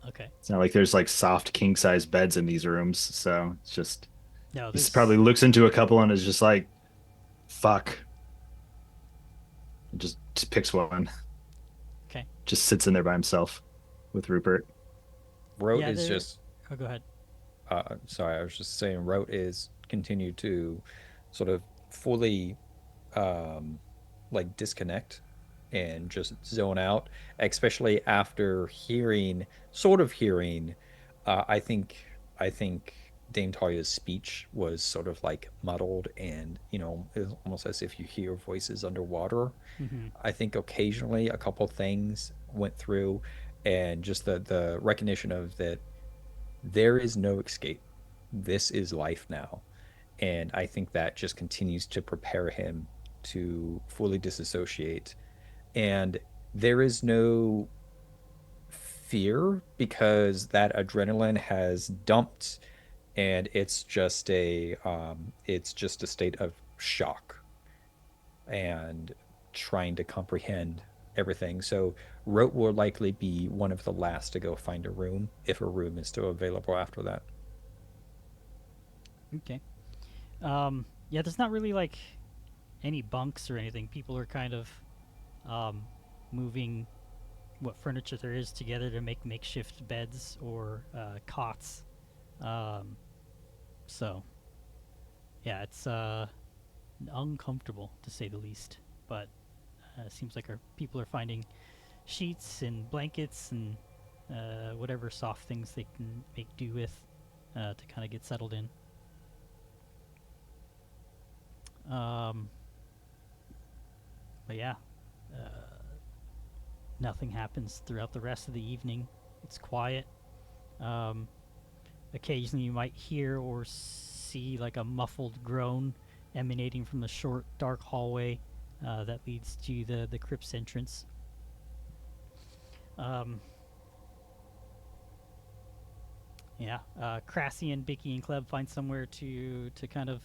Okay. It's not like there's like soft king size beds in these rooms, so it's just No, he there's probably looks into a couple and is just like, "Fuck," and just picks one. Okay. Just sits in there by himself with Rupert. Rote Yeah, is there- just Oh, go ahead. sorry, I was just saying Rote is continue to sort of fully like disconnect and just zone out, especially after hearing, I think Dame Talia's speech was sort of like muddled and, it's almost as if you hear voices underwater. Mm-hmm. I think occasionally a couple things went through, and just the recognition of that there is no escape. This is life now. And I think that just continues to prepare him to fully disassociate. And there is no fear because that adrenaline has dumped, and it's just a state of shock and trying to comprehend everything. So Rote will likely be one of the last to go find a room, if a room is still available after that. Okay. Yeah, there's not really like any bunks or anything. People are kind of moving what furniture there is together to make makeshift beds or cots. So, yeah, it's uncomfortable to say the least. But it seems like our people are finding sheets and blankets and whatever soft things they can make do with to kind of get settled in. But yeah, nothing happens throughout the rest of the evening. It's quiet. Occasionally you might hear or see like a muffled groan emanating from the short, dark hallway that leads to the crypt's entrance. Yeah, Crassy, Bicky, and Kleb find somewhere to kind of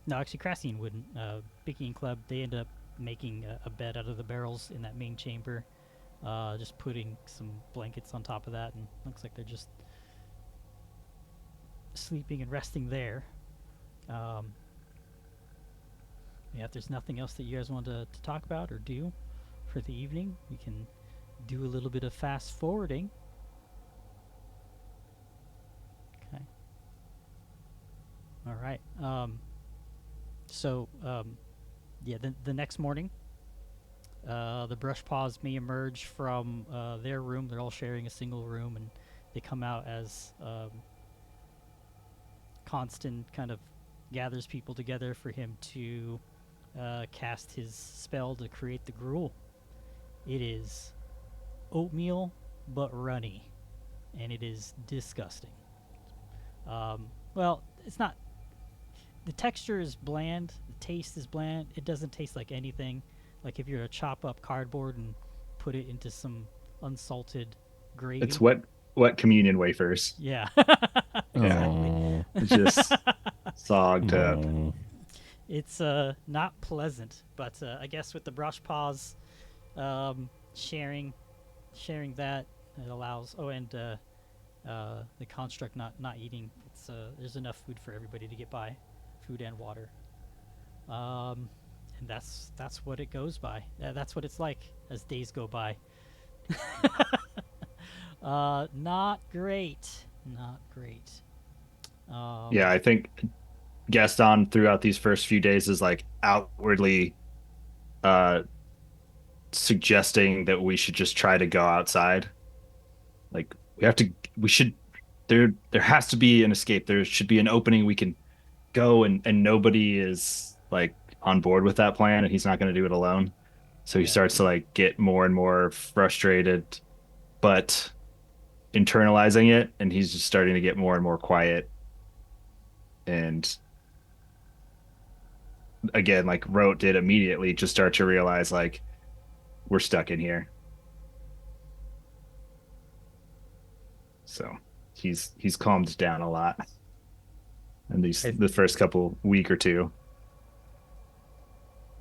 no, actually, Crassian wouldn't. Bicky and Kleb, they end up making a bed out of the barrels in that main chamber. Just putting some blankets on top of that, and looks like they're just sleeping and resting there. Yeah, if there's nothing else that you guys want to talk about or do for the evening, we can do a little bit of fast forwarding. Okay. All right. So, yeah, the next morning, the brush paws may emerge from their room. They're all sharing a single room, and they come out as constant kind of gathers people together for him to cast his spell to create the gruel. It is oatmeal but runny, and it is disgusting. Well, it's not. The texture is bland. The taste is bland. It doesn't taste like anything. Like if you were to chop up cardboard and put it into some unsalted gravy. It's wet communion wafers. Yeah. Yeah. Exactly. Oh, It's just sogged up. no. It's not pleasant, but I guess with the brush paws, sharing that, it allows. Oh, and the construct not eating. It's there's enough food for everybody to get by, food and water. And that's what it goes by. That's what it's like as days go by. Not great. Not great. Yeah, I think Gaston throughout these first few days is like outwardly uh suggesting that we should just try to go outside. Like we should there has to be an escape. There should be an opening we can go, and nobody is like on board with that plan, and he's not going to do it alone. So he Yeah. starts to like get more and more frustrated, but internalizing it, and he's just starting to get more and more quiet. And again, like Rote did immediately, just start to realize like we're stuck in here. So he's calmed down a lot in the first couple week or two.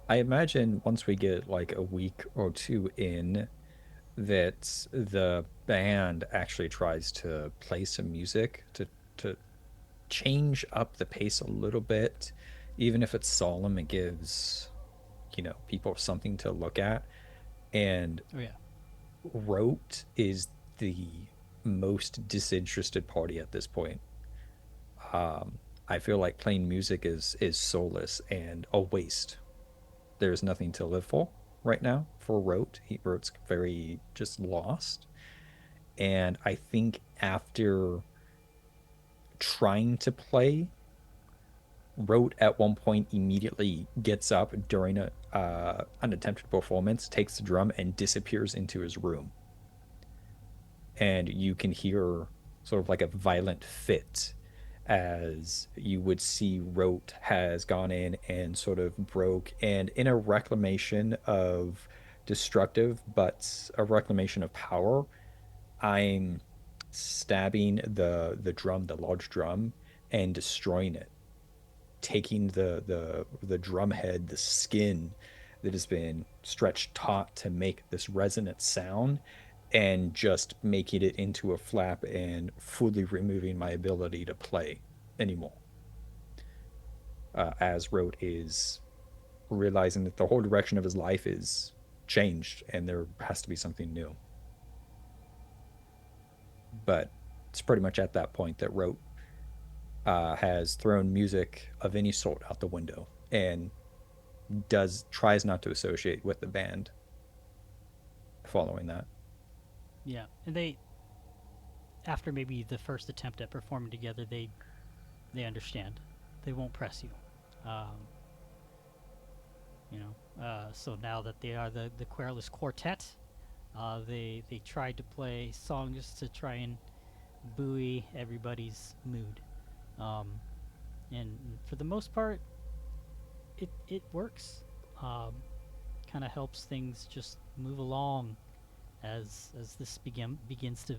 I imagine once we get like a week or two in, that the band actually tries to play some music to change up the pace a little bit. Even if it's solemn, it gives, people something to look at. And Oh yeah. Rote is the most disinterested party at this point. I feel like playing music is soulless and a waste. There's nothing to live for right now for Rote. Rote's very just lost. And I think after trying to play, Rote at one point immediately gets up during an attempted performance, takes the drum, and disappears into his room. And you can hear sort of like a violent fit as you would see Rote has gone in and sort of broke, and in a reclamation of destructive, but a reclamation of power, I'm stabbing the large drum, and destroying it, taking the drum head, the skin that has been stretched taut to make this resonant sound, and just making it into a flap and fully removing my ability to play anymore. As Rote is realizing that the whole direction of his life is changed and there has to be something new. But it's pretty much at that point that Rote has thrown music of any sort out the window and tries not to associate with the band following that. Yeah. And they, after maybe the first attempt at performing together, they understand. They won't press you. So now that they are the Querulous Quartet, they tried to play songs to try and buoy everybody's mood. And for the most part, it works. Kind of helps things just move along as this begins to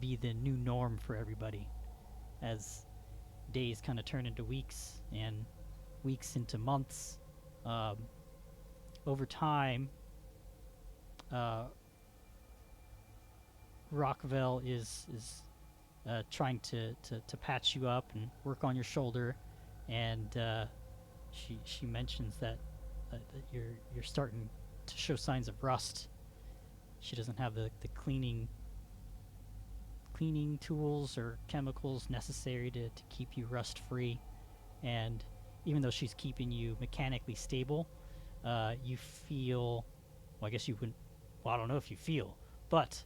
be the new norm for everybody. As days kind of turn into weeks and weeks into months, over time, Rockville is trying to patch you up and work on your shoulder, and she mentions that you're starting to show signs of rust. She doesn't have the cleaning tools or chemicals necessary to keep you rust free, and even though she's keeping you mechanically stable, you feel, well, I guess you wouldn't, well, I don't know if you feel, but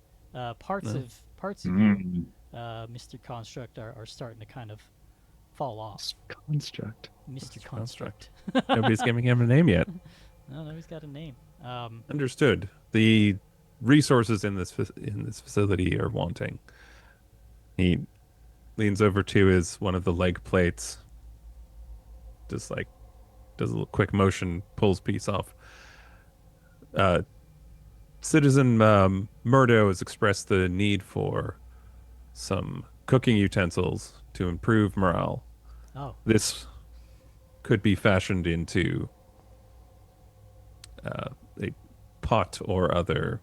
parts of you, Mr. Construct, are starting to kind of fall off. Construct. Mr. Construct. Construct. Nobody's giving him a name yet. No, he's got a name. Understood. The resources in this facility are wanting. He leans over to his one of the leg plates, just like does a little quick motion, pulls piece off. Citizen Murdo has expressed the need for some cooking utensils to improve morale. Oh, This could be fashioned into a pot or other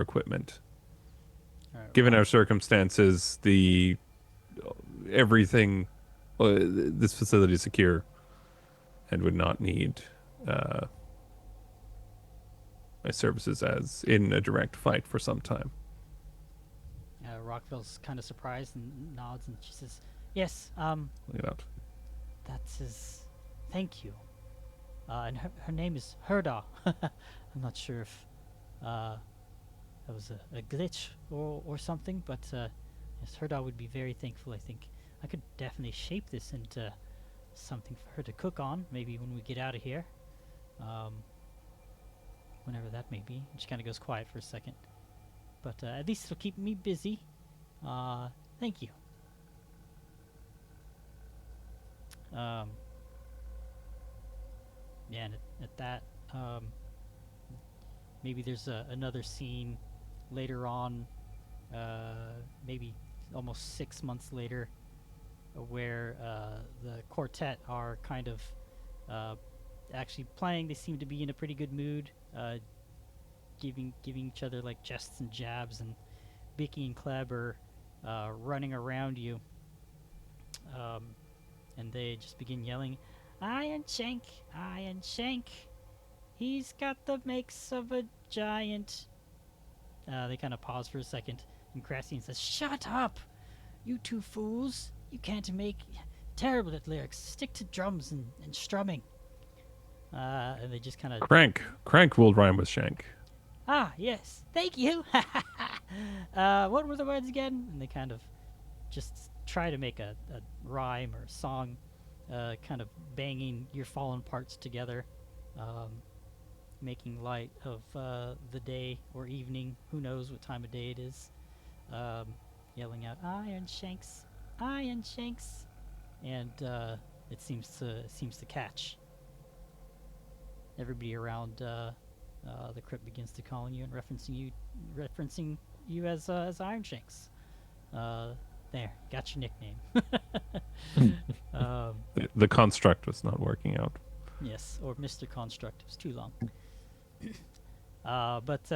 equipment. all right, Given well, our circumstances, everything this facility is secure and would not need my services as in a direct fight for some time. Rockville's kind of surprised and nods, and she says, "Yes, Look it up. that's his. Thank you. And her name is Herda. I'm not sure if that was a glitch or something, but yes, Herda would be very thankful. I think I could definitely shape this into something for her to cook on. Maybe when we get out of here, whenever that may be." And she kind of goes quiet for a second, but at least it'll keep me busy. Thank you. Yeah, and at that, maybe there's another scene later on, maybe almost 6 months later, where the quartet are kind of actually playing. They seem to be in a pretty good mood, giving each other like jests and jabs, and Bicky and Kleb are running around you, and they just begin yelling, Iron Shank, he's got the makes of a giant. They kind of pause for a second, and Crassian says, "Shut up, you two fools! You can't make terrible at lyrics. Stick to drums and strumming." And they just kind of Crank will rhyme with shank. Ah, yes, thank you. What were the words again? And they kind of just try to make a rhyme or a song, kind of banging your fallen parts together, making light of the day or evening. Who knows what time of day it is? Yelling out, Iron Shanks, and it seems to catch. Everybody around the crypt begins to call you and referencing you as Iron Shanks. There, got your nickname. The construct was not working out. Yes, or Mr. Construct. It was too long. But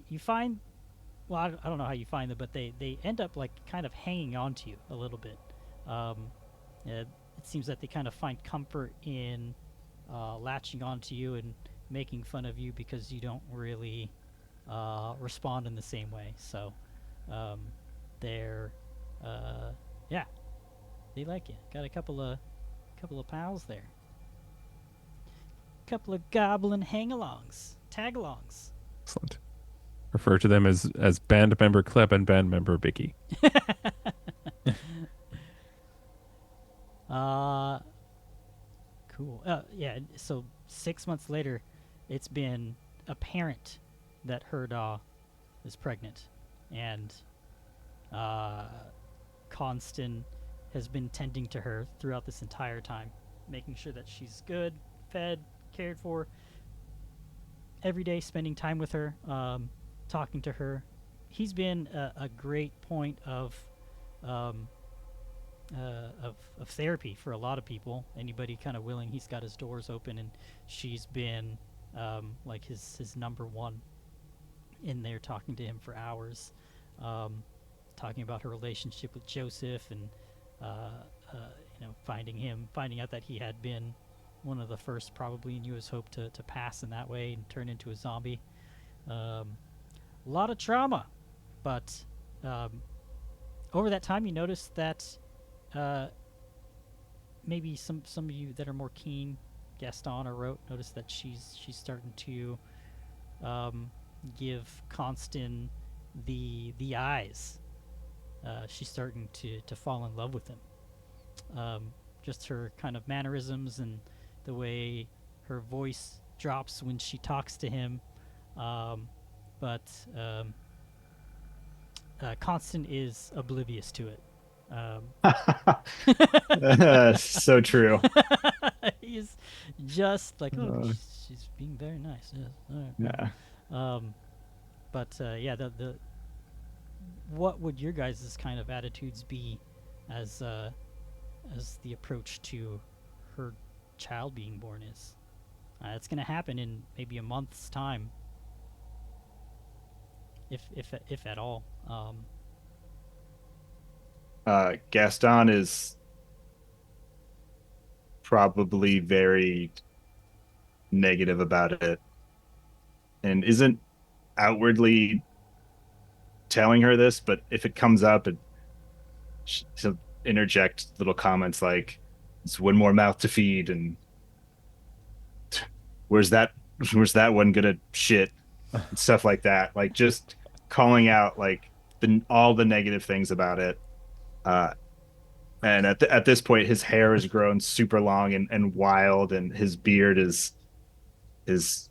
you find, well, I don't know how you find them, but they end up like kind of hanging on to you a little bit. It seems that they kind of find comfort in latching onto you and making fun of you because you don't really respond in the same way. So they're yeah, they like you. Got a couple of pals there. Couple of goblin hang-alongs, tag-alongs. Excellent. Refer to them as band member Kleb and band member Bicky. Cool. Yeah, so 6 months later, it's been apparent that Herda is pregnant, and Constan has been tending to her throughout this entire time, making sure that she's good, fed, cared for, every day spending time with her, talking to her. He's been a great point of therapy for a lot of people. Anybody kind of willing, he's got his doors open, and she's been like his number one in there, talking to him for hours, talking about her relationship with Joseph, and finding out that he had been one of the first, probably in U.S. Hope, to pass in that way and turn into a zombie. A lot of trauma, but over that time you notice that maybe some of you that are more keen, Gaston or Rote, notice that she's starting to give Constan the eyes. She's starting to fall in love with him. just her kind of mannerisms and the way her voice drops when she talks to him. But Constant is oblivious to it. So true. He's just like, oh, Uh, she's being very nice. Yes. All right. yeah. But yeah, the what would your guys' kind of attitudes be as the approach to her child being born is? It's gonna happen in maybe a month's time, if at all. Gaston is probably very negative about it and isn't outwardly telling her this, but if it comes up, she'll interject little comments like, "It's one more mouth to feed," and "Where's that? Where's that one gonna shit?" and stuff like that. Like just calling out like all the negative things about it. Uh, and at this point, his hair has grown super long and wild, and his beard is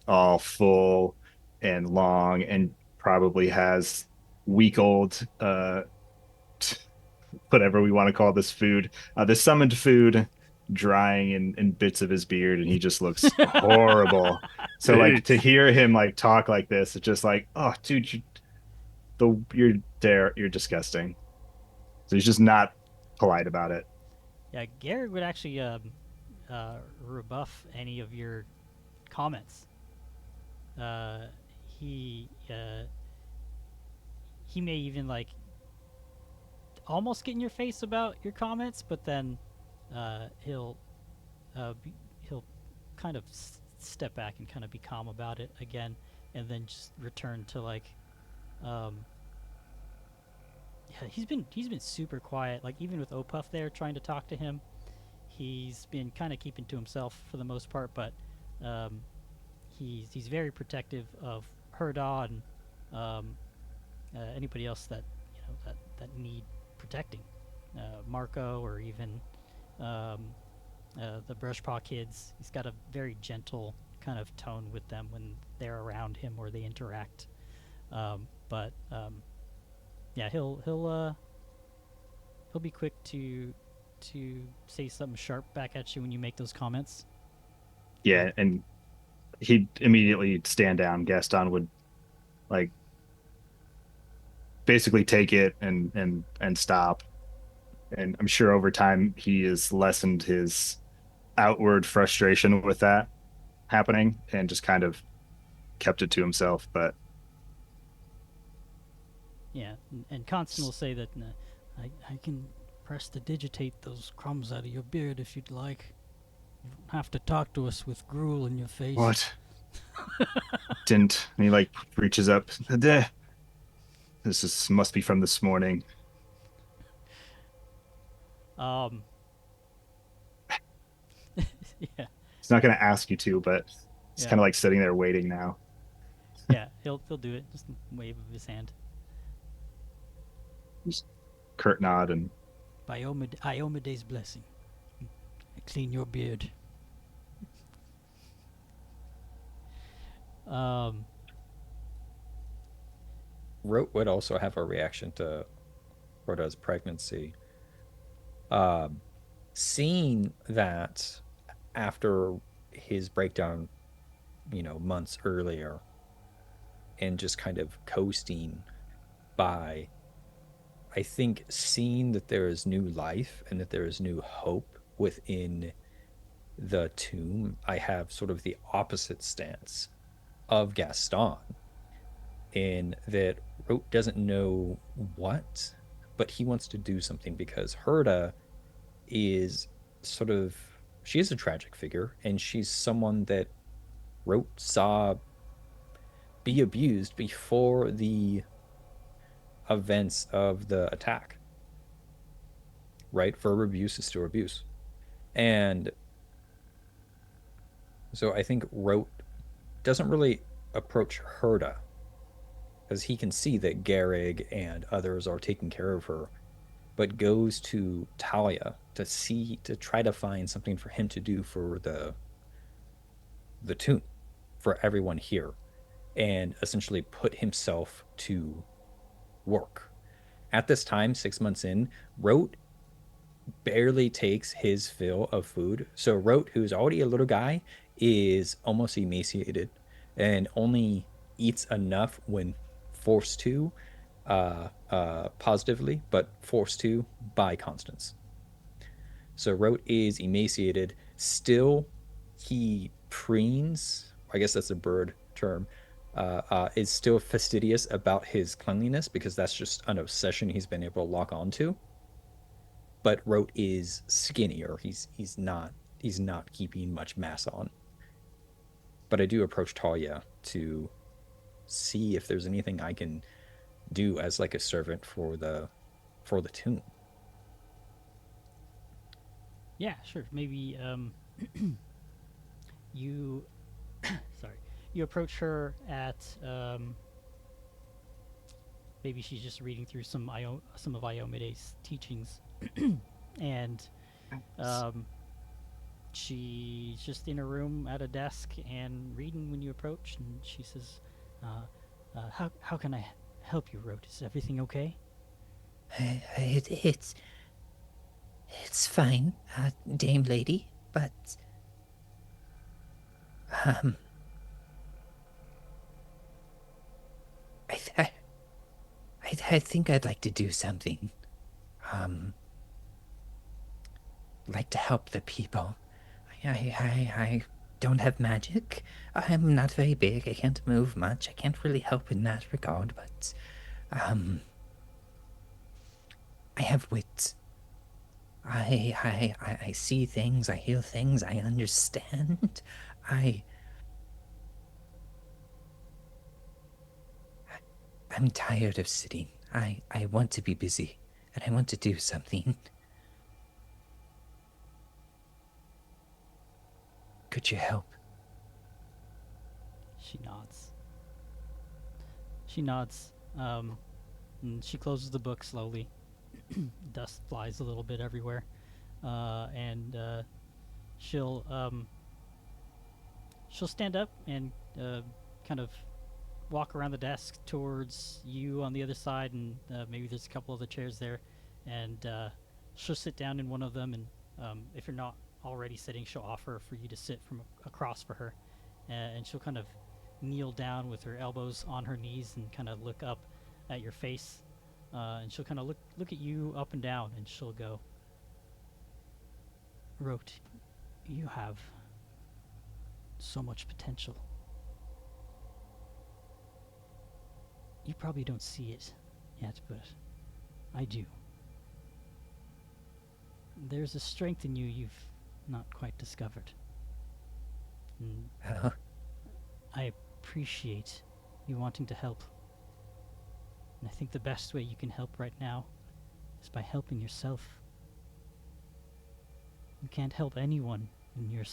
all full and long, and probably has week old whatever we want to call this food, the summoned food drying in bits of his beard, and he just looks horrible. So like to hear him like talk like this, it's just like, oh dude, you're there, you're disgusting. So he's just not polite about it. Yeah, Garrett would actually rebuff any of your comments. Uh, he he may even like almost get in your face about your comments, but then he'll he'll kind of step back and kind of be calm about it again, and then just return to like, yeah, he's been super quiet. Like even with Opuff there trying to talk to him, he's been kind of keeping to himself for the most part, but he's very protective of Herda and anybody else that that need protecting, Marco or even the Brushpaw kids. He's got a very gentle kind of tone with them when they're around him or they interact. But yeah, he'll be quick to say something sharp back at you when you make those comments. Yeah, and he'd immediately stand down. Gaston would like basically take it and stop. And I'm sure over time he has lessened his outward frustration with that happening and just kind of kept it to himself. But Yeah, and Constant will say that I can press to digitate those crumbs out of your beard if you'd like. You don't have to talk to us with gruel in your face. what? Didn't. And he like reaches up. This is must be from this morning. Um. Yeah. He's not going to ask you to, but he's Yeah. kind of like sitting there waiting now. Yeah, he'll do it. Just a wave of his hand. Just curt nod and By Iomede's blessing, I clean your beard. Rote would also have a reaction to Rhoda's pregnancy. Seeing that after his breakdown, months earlier, and just kind of coasting by, I think seeing that there is new life and that there is new hope within the tomb, I have sort of the opposite stance of Gaston, in that Rote doesn't know what, but he wants to do something because Herda is she is a tragic figure, and she's someone that Rote saw be abused before the events of the attack. Right? Verb abuse is still abuse. And so I think Rote doesn't really approach Herda, because he can see that Garrig and others are taking care of her. but goes to Talia to try to find something for him to do for the tomb for everyone here, and essentially put himself to work. At this time, 6 months in, Rote barely takes his fill of food. So Rote, who's already a little guy, is almost emaciated and only eats enough when forced to, positively, but forced to by Constance. So Rote is emaciated. Still, he preens. I guess that's a bird term. Is still fastidious about his cleanliness because that's just an obsession he's been able to lock onto. But Rote is skinnier. He's not keeping much mass on. But I do approach Talia to see if there's anything I can do as like a servant for the tomb. Yeah, sure. Maybe you sorry. You approach her at maybe she's just reading through some of Iomede's teachings, and she's just in her room at a desk and reading when you approach, and she says, "How can I help you, Rote? Is everything okay?" It's fine, Dame Lady, but um, I, th- I, I think I'd like to do something. Um, like to help the people. I don't have magic. I'm not very big. I can't move much. I can't really help in that regard, but I have wit. I see things, I hear things, I understand. I I'm tired of sitting. I want to be busy and I want to do something. Could you help? She nods. She nods, and she closes the book slowly. Dust flies a little bit everywhere, and she'll she'll stand up and kind of walk around the desk towards you on the other side, and maybe there's a couple other chairs there, and she'll sit down in one of them, and if you're not already sitting, she'll offer for you to sit from across for her, and she'll kind of kneel down with her elbows on her knees and kind of look up at your face, and she'll kind of look at you up and down, and she'll go, "Rote, you have so much potential. You probably don't see it yet, but I do. There's a strength in you you've not quite discovered. And Uh, I appreciate you wanting to help. And I think the best way you can help right now is by helping yourself. You can't help anyone in your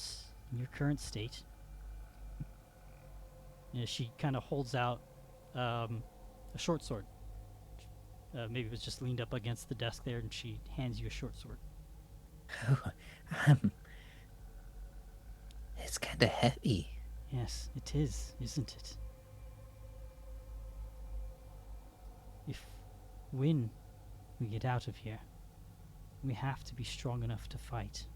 current state." She kind of holds out a short sword. Maybe it was just leaned up against the desk there, and she hands you a short sword. oh, um, it's kind of heavy. Yes, it is, isn't it? When we get out of here, we have to be strong enough to fight.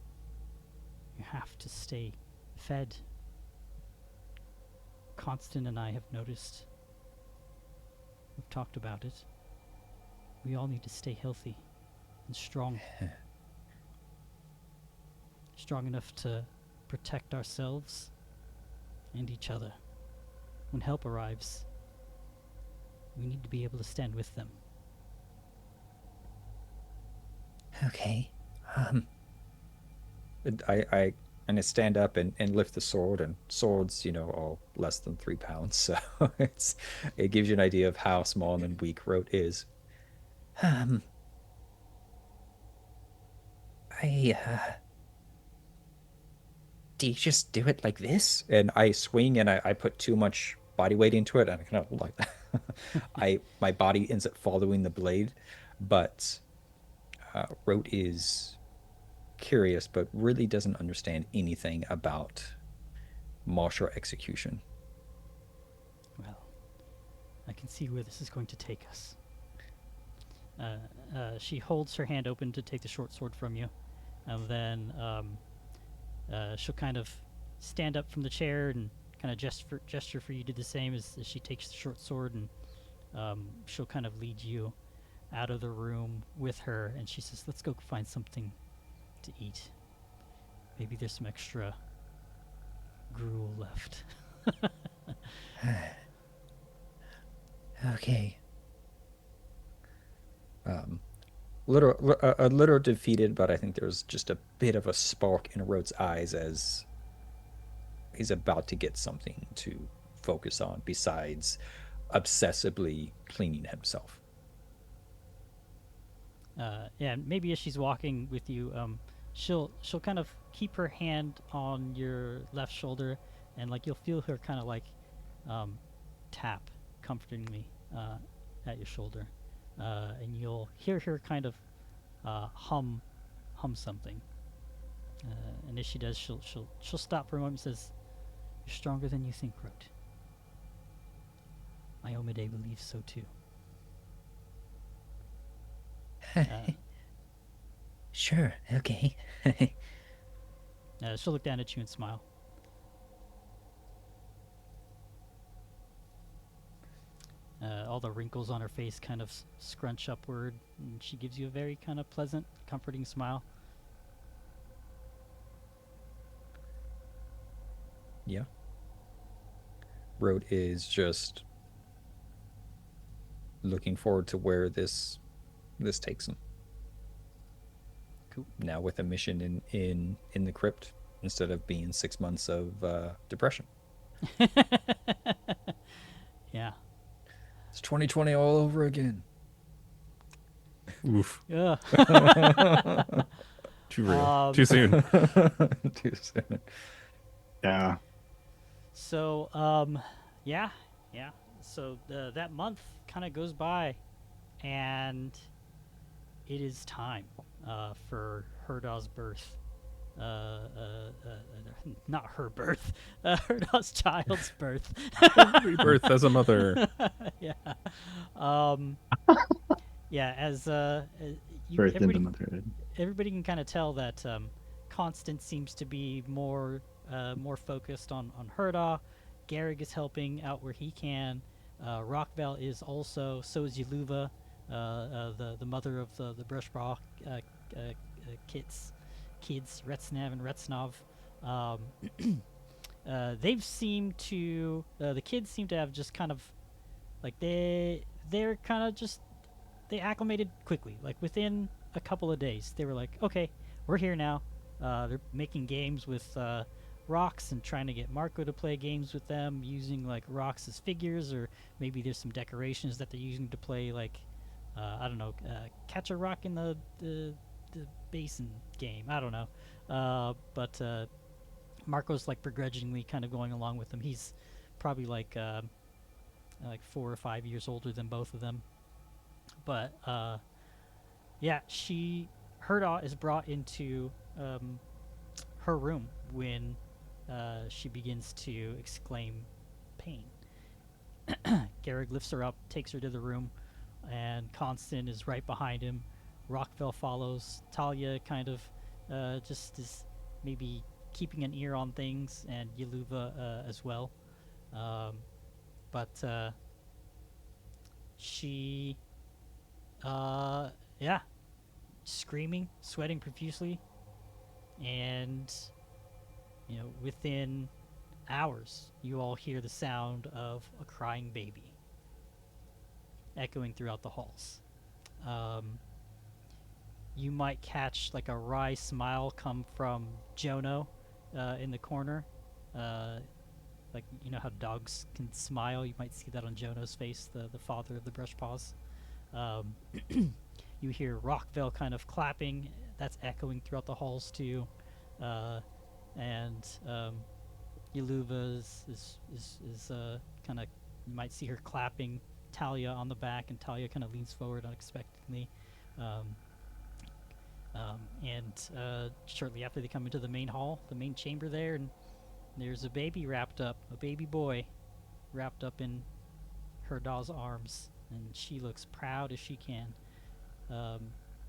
You have to stay fed. Constant and I have noticed. We've talked about it. We all need to stay healthy and strong. Strong enough to protect ourselves and each other. When help arrives, we need to be able to stand with them. Okay. And I kind of stand up and lift the sword, and swords, all less than 3 pounds. So it gives you an idea of how small and weak Rote is. Um, do you just do it like this? And I swing and I put too much body weight into it, and I kind of like my body ends up following the blade, but Rote is curious, but really doesn't understand anything about martial execution. Well, I can see where this is going to take us. She holds her hand open to take the short sword from you, and then she'll kind of stand up from the chair and kind of gesture for you to do the same as she takes the short sword, and she'll kind of lead you out of the room with her, and she says, "Let's go find something to eat. Maybe there's some extra gruel left." Okay. A little defeated, but I think there's just a bit of a spark in Rote's eyes as he's about to get something to focus on besides obsessively cleaning himself. Yeah, maybe as she's walking with you, she'll kind of keep her hand on your left shoulder, and like you'll feel her kind of like tap comfortingly at your shoulder, and you'll hear her kind of hum something. And as she does, she'll stop for a moment and says, "You're stronger than you think, Rote. Iomade believes so too." Sure, okay. She'll look down at you and smile. All the wrinkles on her face kind of scrunch upward, and she gives you a very kind of pleasant, comforting smile. Yeah. Rote is just looking forward to where this takes him. Cool. Now with a mission in the crypt instead of being 6 months of depression. Yeah. It's 2020 all over again. Oof. Yeah. Too real. Too soon. Too soon. Yeah. So, yeah. So that month kind of goes by, and it is time for Herdaw's birth. Not her birth. Herdaw's child's birth. Rebirth as a mother. Yeah. Yeah. As Birth into everybody, motherhood. everybody can kind of tell that Constance seems to be more focused on Herdaw. Garrig is helping out where he can. Rockvale is also. So is Yaluva, the mother of the Brushbraw kids, Retsnav and Retsnov. They've seemed to the kids seem to have just kind of like they're kind of just they acclimated quickly. Like within a couple of days, they were like, okay, we're here now. They're making games with rocks and trying to get Marco to play games with them using like rocks as figures, or maybe there's some decorations that they're using to play like I don't know, catch a rock in the basin game. I don't know, but Marco's like begrudgingly kind of going along with them. He's probably like 4 or 5 years older than both of them, but yeah, Herdaw is brought into her room when she begins to exclaim pain. Garrig lifts her up, takes her to the room, and Constant is right behind him. Rockville follows. Talia kind of just is maybe keeping an ear on things, and Yaluva as well. But she, yeah, screaming, sweating profusely, and within hours, you all hear the sound of a crying baby echoing throughout the halls. You might catch like a wry smile come from Jono in the corner. Like, you know how dogs can smile? You might see that on Jono's face, the father of the Brushpaws. You hear Rockville kind of clapping. That's echoing throughout the halls too. And Yaluva is kind of, you might see her clapping Talia on the back, and Talia kind of leans forward unexpectedly. And shortly after, they come into the main hall, the main chamber there, and there's a baby wrapped up, a baby boy wrapped up in her doll's arms, and she looks proud as she can,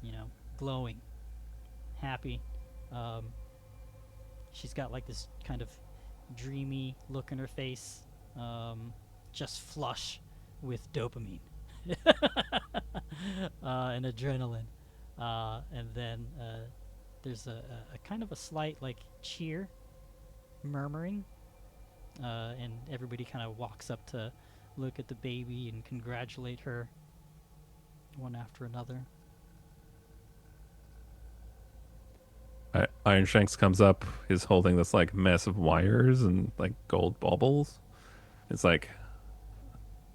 you know, glowing, happy. Um, she's got like this kind of dreamy look in her face, just flush with dopamine and adrenaline. And then there's a kind of a slight like cheer, murmuring, and everybody kind of walks up to look at the baby and congratulate her one after another. Iron Shanks comes up. He's holding this like mess of wires and like gold baubles. It's like,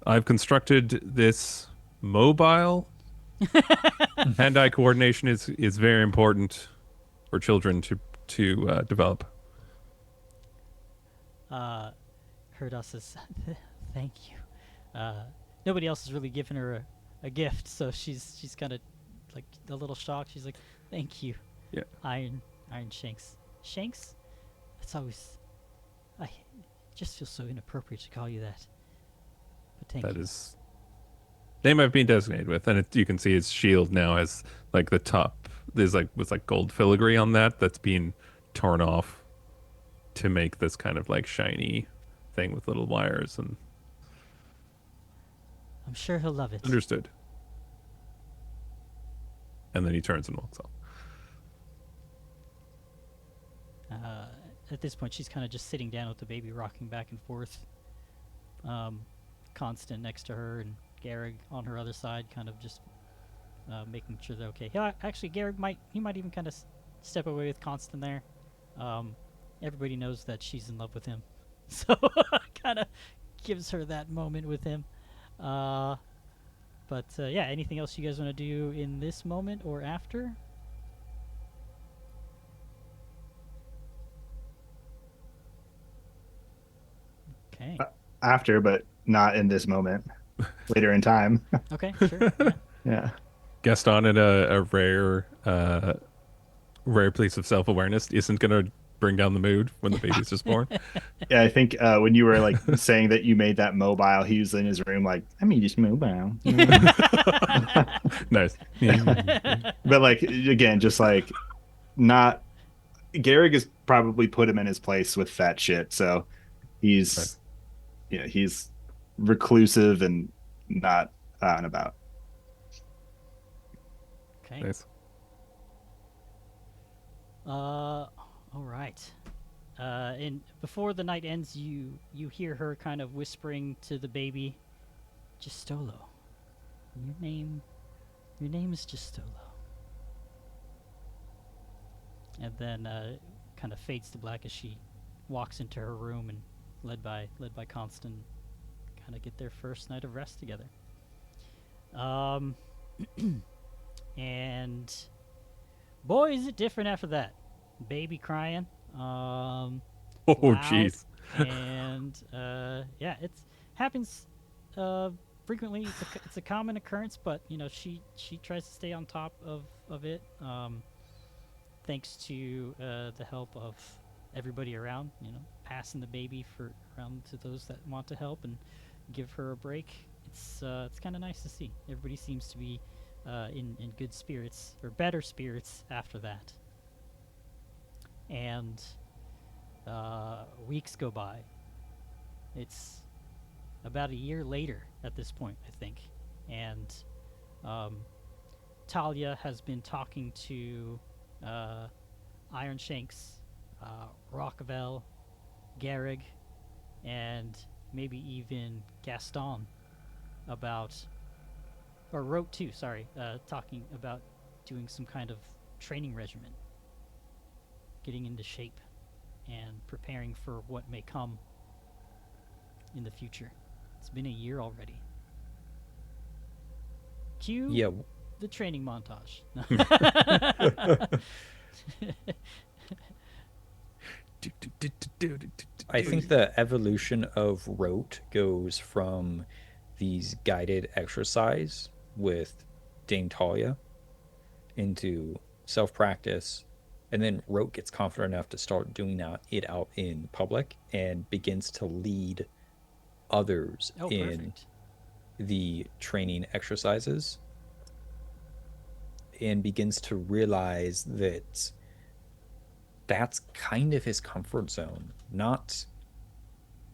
I've constructed this mobile. Hand-eye coordination is very important for children to develop. Herdos says, "Thank you." Nobody else has really given her a gift, so she's kind of like a little shocked. She's like, "Thank you." Yeah. Iron Shanks. Shanks? That's always. I just feel so inappropriate to call you that. But thank That you. is name I've been designated with, and you can see his shield now has like the top. There's like with like gold filigree on that's being torn off to make this kind of like shiny thing with little wires. And I'm sure he'll love it. understood. And then he turns and walks off. At this point, she's kind of just sitting down with the baby, rocking back and forth. Constant next to her, and Garrig on her other side, kind of just making sure they're okay. Yeah, actually, Garrig might even kind of step away with Constant there. Everybody knows that she's in love with him, so kind of gives her that moment with him. But yeah, anything else you guys want to do in this moment or after? Okay. After, but not in this moment. Later in time. Okay, sure. Yeah. Yeah. Gaston in a rare piece of self-awareness isn't going to bring down the mood when the baby's just born. Yeah, I think when you were like saying that you made that mobile, he was in his room like, I mean, just mobile. Nice. But like, again, just like not. Garrig has probably put him in his place with that shit. So he's, Right. yeah, he's reclusive and not out and about. Okay. Nice. All right. And before the night ends, you hear her kind of whispering to the baby, "Justolo. Your name is Justolo." And then kind of fades to black as she walks into her room, and led by Constant, kind of get their first night of rest together. And boy, is it different after that. Baby crying. Oh, Loud, jeez. and yeah, it happens frequently. It's a common occurrence, but you know she tries to stay on top of it, thanks to the help of everybody around. You know, passing the baby around to those that want to help and give her a break. It's kind of nice to see. Everybody seems to be in good spirits, or better spirits after that. And weeks go by. It's about a year later at this point, I think. And Talia has been talking to Iron Shanks, Rockevel, Garrig, and maybe even Gaston about, or wrote too, sorry, talking about doing some kind of training regimen, getting into shape, and preparing for what may come in the future. It's been a year already. Cue Yeah. the training montage. I think the evolution of rote goes from these guided exercise with Dame Talia into self-practice, and then Rote gets confident enough to start doing it out in public and begins to lead others Oh, in perfect. the training exercises, and begins to realize that that's kind of his comfort zone. Not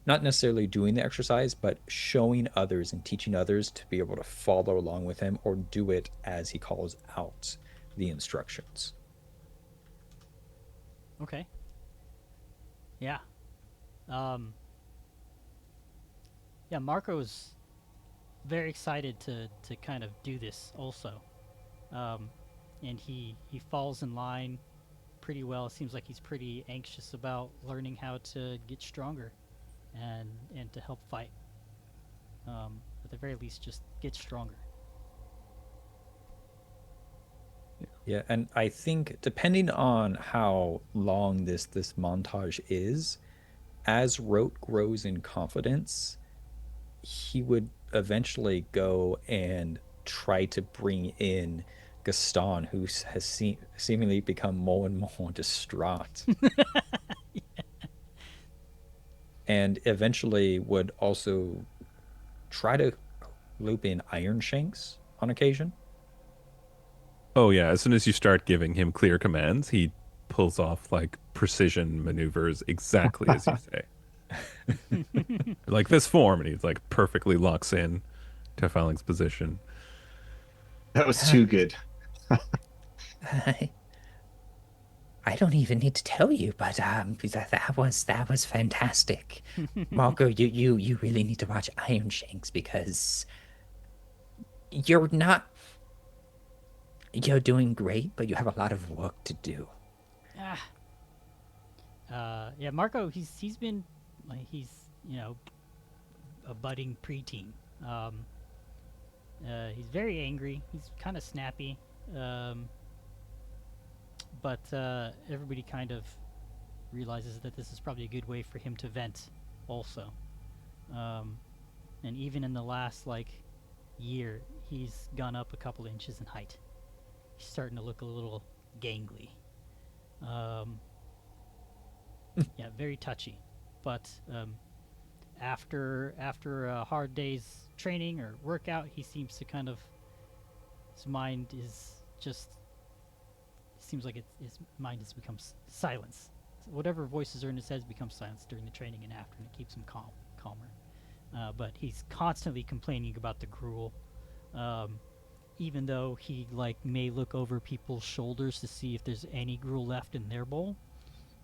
necessarily doing the exercise, but showing others and teaching others to be able to follow along with him or do it as he calls out the instructions. Okay. Yeah. Um, yeah, Marco's very excited to kind of do this also. And he falls in line pretty well. It seems like he's pretty anxious about learning how to get stronger and to help fight. At the very least, just get stronger. Yeah, and I think depending on how long this montage is, as Rote grows in confidence, he would eventually go and try to bring in Gaston, who has seemingly become more and more distraught. And eventually would also try to loop in Iron Shanks on occasion. Oh yeah, as soon as you start giving him clear commands, he pulls off like precision maneuvers exactly as you say. Like this form, and he's like perfectly locks in Tefaling's position. That was too good. I, I don't even need to tell you, but that was fantastic. Marco, you really need to watch Iron Shanks because you're doing great, but you have a lot of work to do. Ah. Yeah, Marco. He's been like a budding preteen. Um, he's very angry. He's kind of snappy. Um, but everybody kind of realizes that this is probably a good way for him to vent, also. And even in the last year, he's gone up a couple inches in height. He's starting to look a little gangly. Um, yeah, very touchy. But after a hard day's training or workout, he seems to kind of his mind is just seems like his mind has become silence. So whatever voices are in his head becomes silence during the training and after, and it keeps him calmer. But he's constantly complaining about the gruel. Even though he may look over people's shoulders to see if there's any gruel left in their bowl,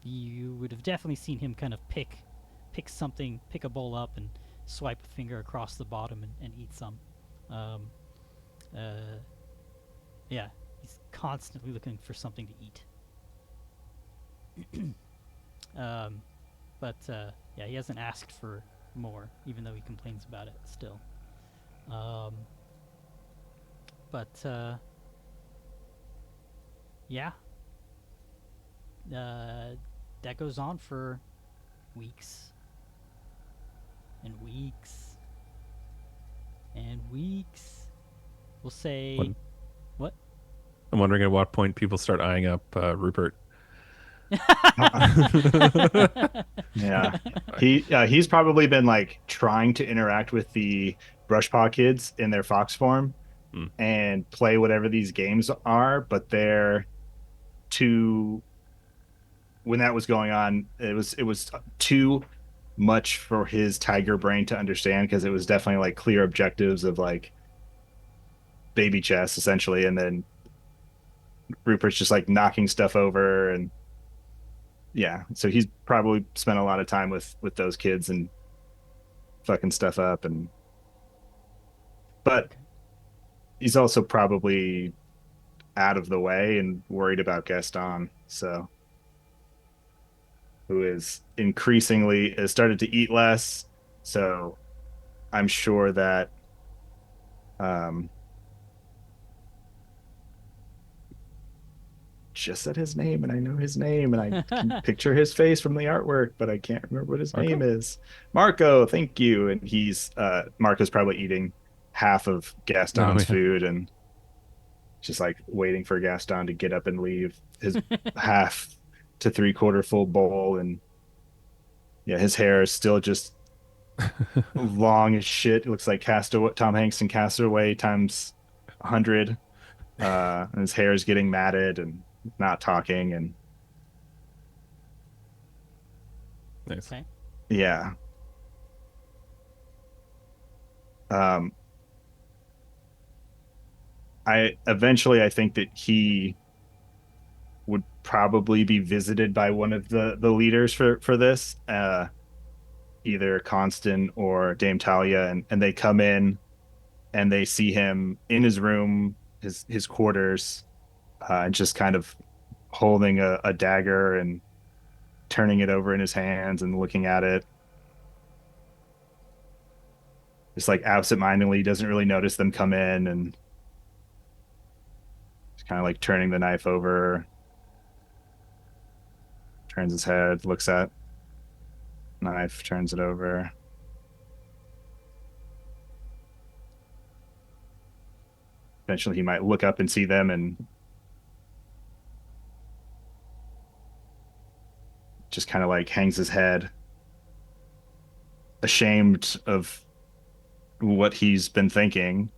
you would have definitely seen him kind of pick a bowl up and swipe a finger across the bottom and eat some. Yeah, he's constantly looking for something to eat. But yeah, he hasn't asked for more, even though he complains about it still. But yeah, that goes on for weeks and weeks and weeks. We'll say what? I'm wondering at what point people start eyeing up Rupert. Yeah, he's probably been trying to interact with the Brushpaw kids in their fox form and play whatever these games are, but they're too. When that was going on, it was too much for his tiger brain to understand, because it was definitely clear objectives of baby chess essentially, and then Rupert's just knocking stuff over. And yeah, so he's probably spent a lot of time with those kids and fucking stuff up. And but he's also probably out of the way and worried about Gaston, so who is increasingly has started to eat less. So I'm sure that just said his name, and I know his name, and I can picture his face from the artwork, but I can't remember what his name is. Marco, thank you. And he's Marco's probably eating half of Gaston's food, and just like waiting for Gaston to get up and leave his half to three-quarter full bowl. And yeah, his hair is still just long as shit. It looks like Castaway, Tom Hanks in Castaway times 100. And his hair is getting matted and not talking. And Nice. Okay. yeah. Um, I think that he would probably be visited by one of the leaders for this, either Constant or Dame Talia, and they come in and they see him in his room, his quarters, and just kind of holding a dagger and turning it over in his hands and looking at it, just like absentmindedly, doesn't really notice them come in, and just kind of like turning the knife over, turns his head, looks at knife, turns it over. Eventually, he might look up and see them and just kind of like hangs his head, ashamed of what he's been thinking.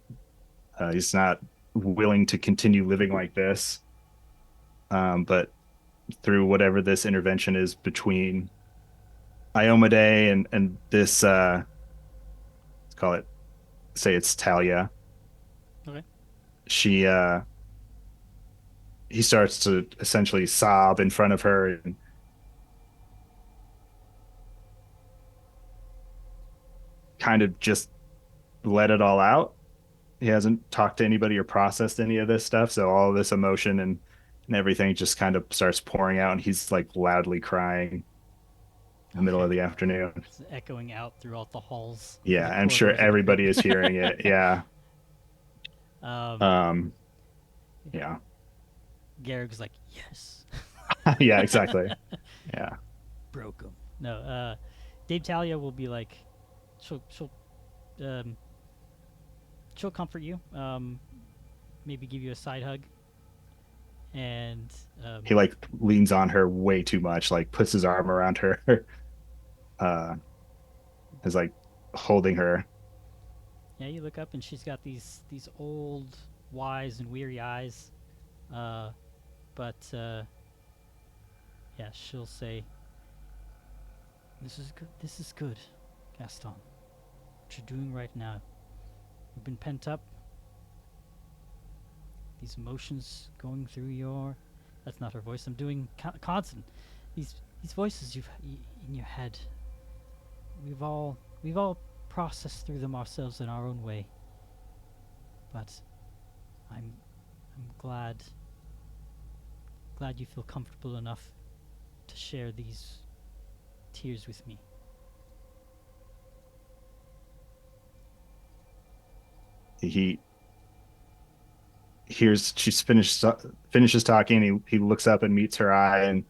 He's not willing to continue living like this. But through whatever this intervention is between Iomade and this, let's call it, say it's Talia. Okay. She he starts to essentially sob in front of her and kind of just let it all out. He hasn't talked to anybody or processed any of this stuff, so all of this emotion and everything just kind of starts pouring out, and he's like loudly crying in the middle of Okay. the afternoon. It's echoing out throughout the halls. Yeah, and the I'm sure corridors of the everybody crypt. is hearing it. Yeah. Um, Um, yeah. Garrick's like, yes. Yeah, exactly. Yeah. Broke him. No, Dave Talia will be like, she'll, um, she'll comfort you. Maybe give you a side hug. And He like leans on her way too much, like puts his arm around her, uh, is like holding her. yeah, you look up and she's got these old, wise and weary eyes. But yeah, she'll say, "This is good. This is good, Gaston. What you're doing right now. You've been pent up. These emotions going through your. That's not her voice. I'm doing constant. These voices in your head. We've all processed through them ourselves in our own way. But I'm glad you feel comfortable enough to share these tears with me." He hears she's finishes talking. He looks up and meets her eye, and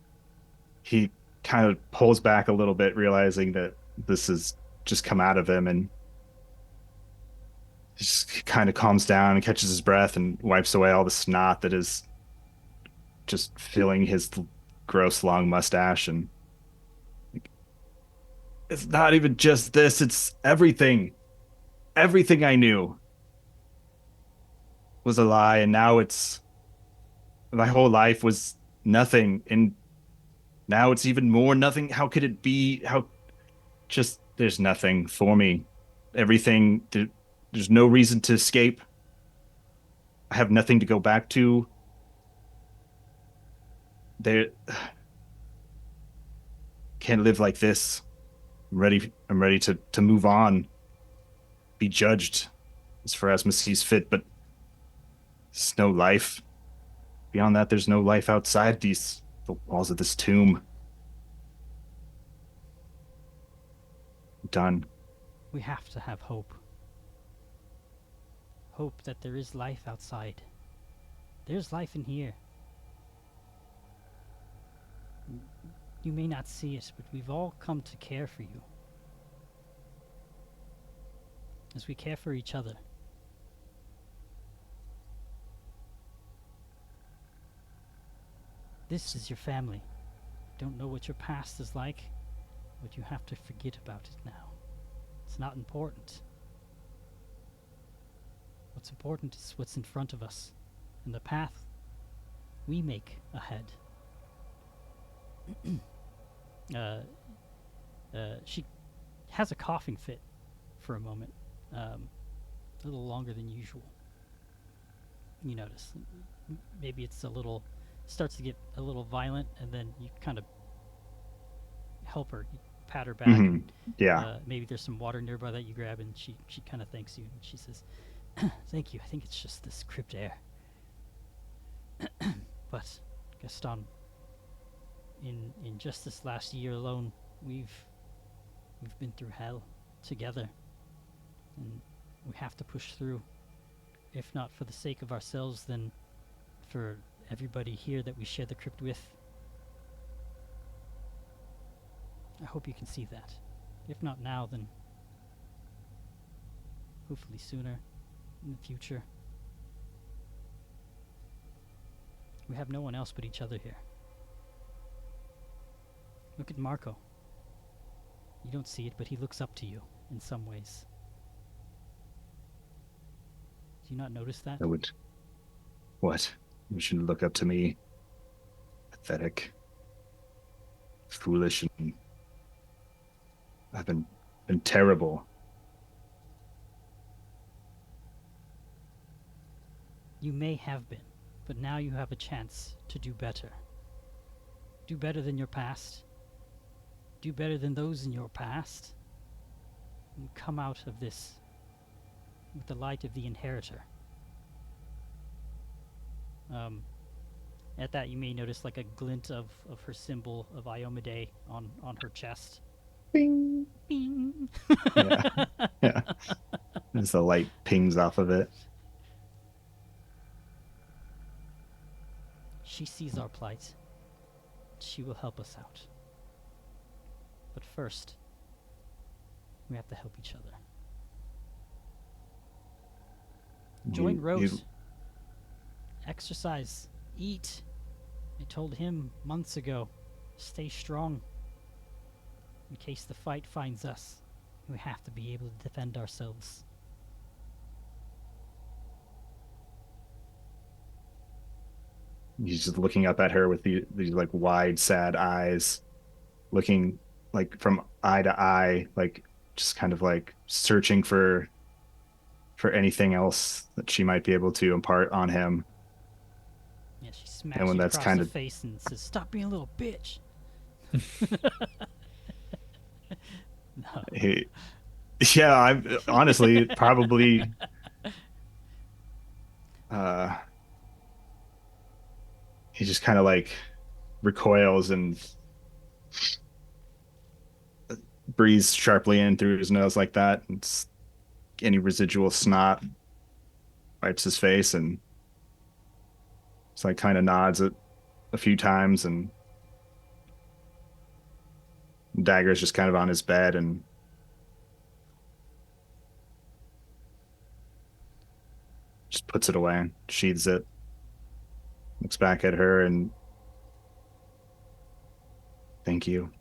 he kind of pulls back a little bit, realizing that this has just come out of him, and just kind of calms down and catches his breath and wipes away all the snot that is just filling his gross long mustache. And it's not even just this, it's everything. Everything I knew was a lie, and now it's my whole life was nothing, and now it's even more nothing. How could it be? How just there's nothing for me. Everything there's no reason to escape. I have nothing to go back to. There can't live like this. I'm ready to move on. Be judged as Pharasma sees fit, but there's no life. Beyond that, there's no life outside the walls of this tomb. Done. We have to have hope. Hope that there is life outside. There's life in here. You may not see it, but we've all come to care for you. As we care for each other. This is your family. Don't know what your past is like, but you have to forget about it now. It's not important. What's important is what's in front of us, and the path we make ahead. She has a coughing fit for a moment, a little longer than usual. You notice, maybe it's starts to get a little violent, and then you kind of help her, you pat her back. And, Yeah. maybe there's some water nearby that you grab, and she kind of thanks you, and she says, "Thank you. I think it's just this crypt air." But Gaston, in just this last year alone, we've been through hell together, and we have to push through. If not for the sake of ourselves, then for everybody here that we share the crypt with. I hope you can see that. If not now, then hopefully sooner in the future. We have no one else but each other here. Look at Marco. You don't see it, but he looks up to you in some ways. Do you not notice that? I would. What? You should look up to me. Pathetic. Foolish, and I've been terrible. You may have been, but now you have a chance to do better. Do better than your past. Do better than those in your past. And come out of this with the light of the Inheritor. At that, you may notice like a glint of her symbol of Iomade on her chest. Bing. Bing! Yeah. Yeah. As the light pings off of it. She sees our plight. She will help us out. But first, we have to help each other. Join Rose. Exercise. Eat. I told him months ago. Stay strong. In case the fight finds us, we have to be able to defend ourselves. He's just looking up at her with these like wide, sad eyes, looking like from eye to eye, like just kind of like searching for anything else that she might be able to impart on him. Yeah, she And smacks when you that's across kind the of face and says, "Stop being a little bitch." No. Yeah, I'm honestly probably he just kind of like recoils and breathes sharply in through his nose like that, and any residual snot wipes his face, and it's like kind of nods it a few times, and Dagger's just kind of on his bed and just puts it away, sheathes it, looks back at her, and thank you.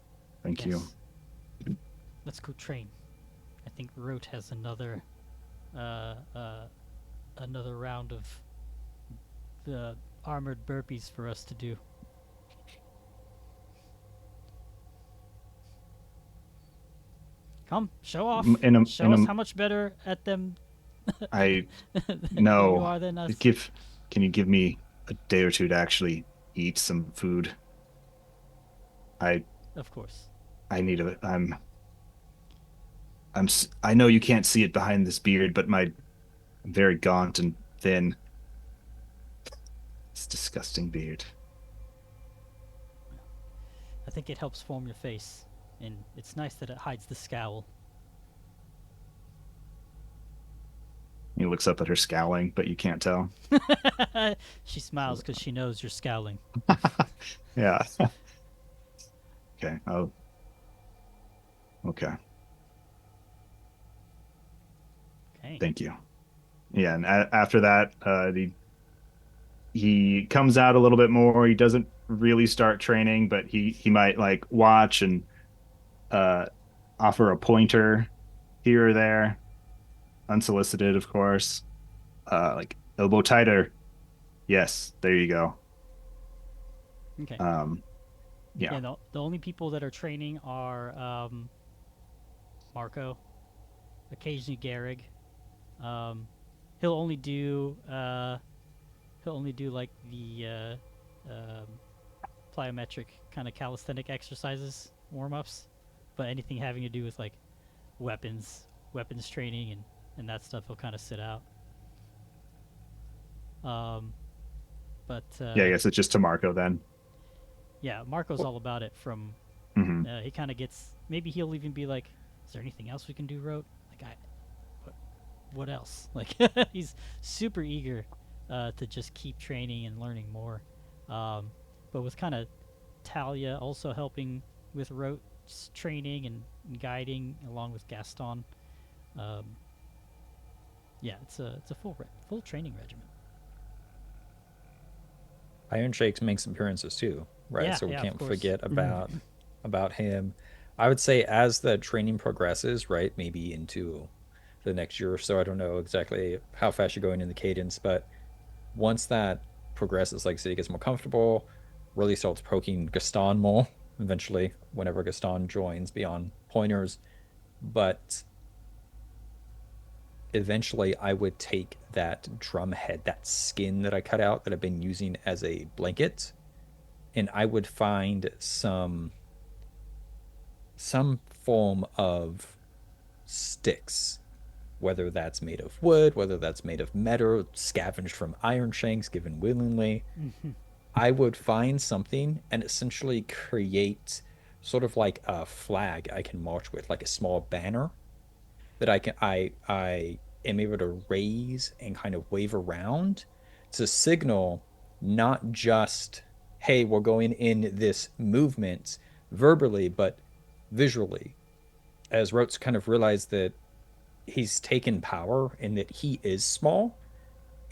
Yes. Let's go train. I think Rote has another round of the armored burpees for us to do. Come, show off. Show us how much better at them I you no. are than us. Can you give me a day or two to actually eat some food? Of course. I need I know you can't see it behind this beard, but I'm very gaunt and thin. It's a disgusting beard. I think it helps form your face, and it's nice that it hides the scowl. He looks up at her scowling, but you can't tell. She smiles because she knows you're scowling. Yeah. Okay. Oh. Okay. Okay. Thank you. Yeah, and after that, he comes out a little bit more. He doesn't really start training, but he might like watch and uh offer a pointer here or there, unsolicited, of course. Like elbow tighter. Yes, there you go. Okay. Um, Yeah. yeah. The only people that are training are Marco, occasionally Garrig. Um, he'll only do like the plyometric kind of calisthenic exercises, warm ups, but anything having to do with like weapons training and that stuff, he'll kind of sit out. Um, but Yeah, I guess it's just to Marco then. yeah, Marco's all about it. From Hmm. he kind of gets, maybe he'll even be like, "Is there anything else we can do, Rote? Like what else?" Like he's super eager to just keep training and learning more. But with kind of Talia also helping with Rote's training and guiding along with Gaston. Um, yeah, it's a full training regimen. Iron Shakes makes appearances too, right? Yeah, So we yeah, of can't course. forget about him. I would say as the training progresses, right, maybe into the next year or so, I don't know exactly how fast you're going in the cadence, but once that progresses, like say he gets more comfortable, really starts poking Gaston more eventually whenever Gaston joins beyond pointers. But eventually I would take that drum head, that skin that I cut out that I've been using as a blanket, and I would find some form of sticks, whether that's made of wood, whether that's made of metal, scavenged from iron shanks given willingly. I would find something and essentially create sort of like a flag I can march with, like a small banner that I am able to raise and kind of wave around to signal not just, hey, we're going in this movement verbally, but visually. As Rotes kind of realized that he's taken power and that he is small,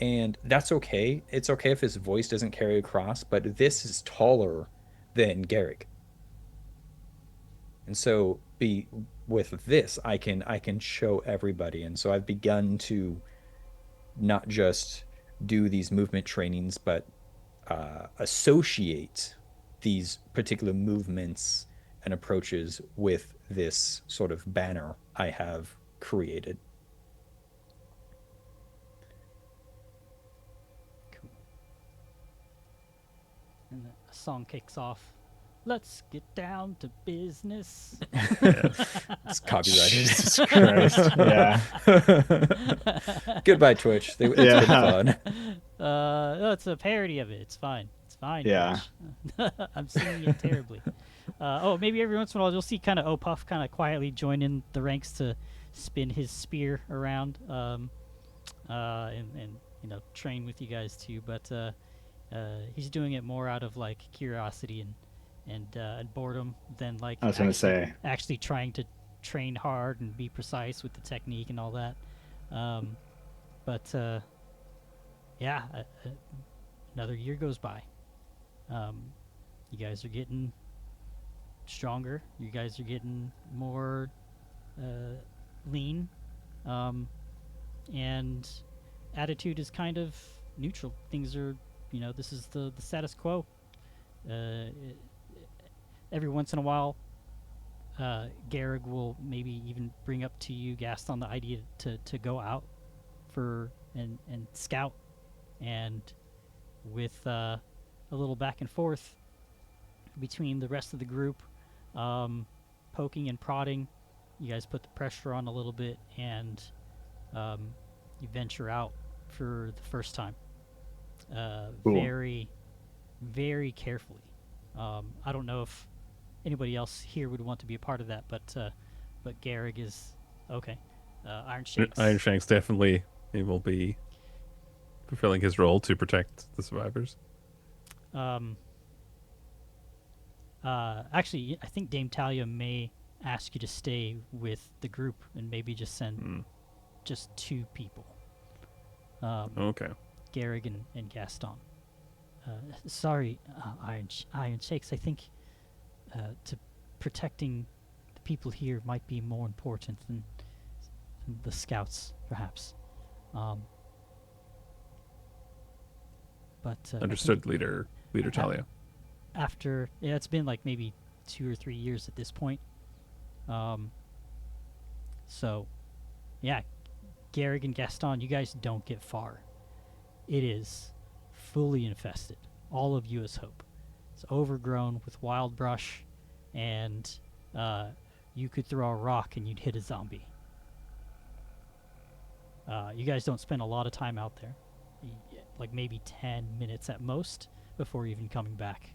and that's okay. It's okay if his voice doesn't carry across, but this is taller than Garrick. And so be with this, I can show everybody. And so I've begun to not just do these movement trainings, but associate these particular movements and approaches with this sort of banner I have created. Cool. And the song kicks off. Let's get down to business. It's copyrighted. Jesus Christ. Yeah. Goodbye, Twitch. It's been Yeah. fun. No, it's a parody of it. It's fine. It's fine, Yeah. Twitch. I'm singing it terribly. Oh, maybe every once in a while you'll see kind of Opuff kind of quietly join in the ranks to spin his spear around, and train with you guys too. But he's doing it more out of like curiosity and boredom than like I was gonna say. actually trying to train hard and be precise with the technique and all that. But yeah, another year goes by. You guys are getting stronger. You guys are getting more lean, and attitude is kind of neutral. Things are, this is the status quo. Every once in a while, Garrig will maybe even bring up to you, Gaston, the idea to go out for and scout, and with a little back and forth between the rest of the group, poking and prodding, you guys put the pressure on a little bit, and you venture out for the first time, Cool. very, very carefully. I don't know if anybody else here would want to be a part of that, but Garrig is okay. Iron Shanks. Iron Shanks definitely, he will be fulfilling his role to protect the survivors. Actually, I think Dame Talia may ask you to stay with the group and maybe just send just 2 people. Okay. Garrig and Gaston. Sorry, Iron Shakes. I think to protecting the people here might be more important than the scouts, perhaps. But I Understood, think Leader Talia. after it's been like maybe 2 or 3 years at this point. So, yeah, Garrick and Gaston, you guys don't get far. It is fully infested. All of US Hope. It's overgrown with wild brush, and you could throw a rock and you'd hit a zombie. You guys don't spend a lot of time out there, like maybe 10 minutes at most before even coming back.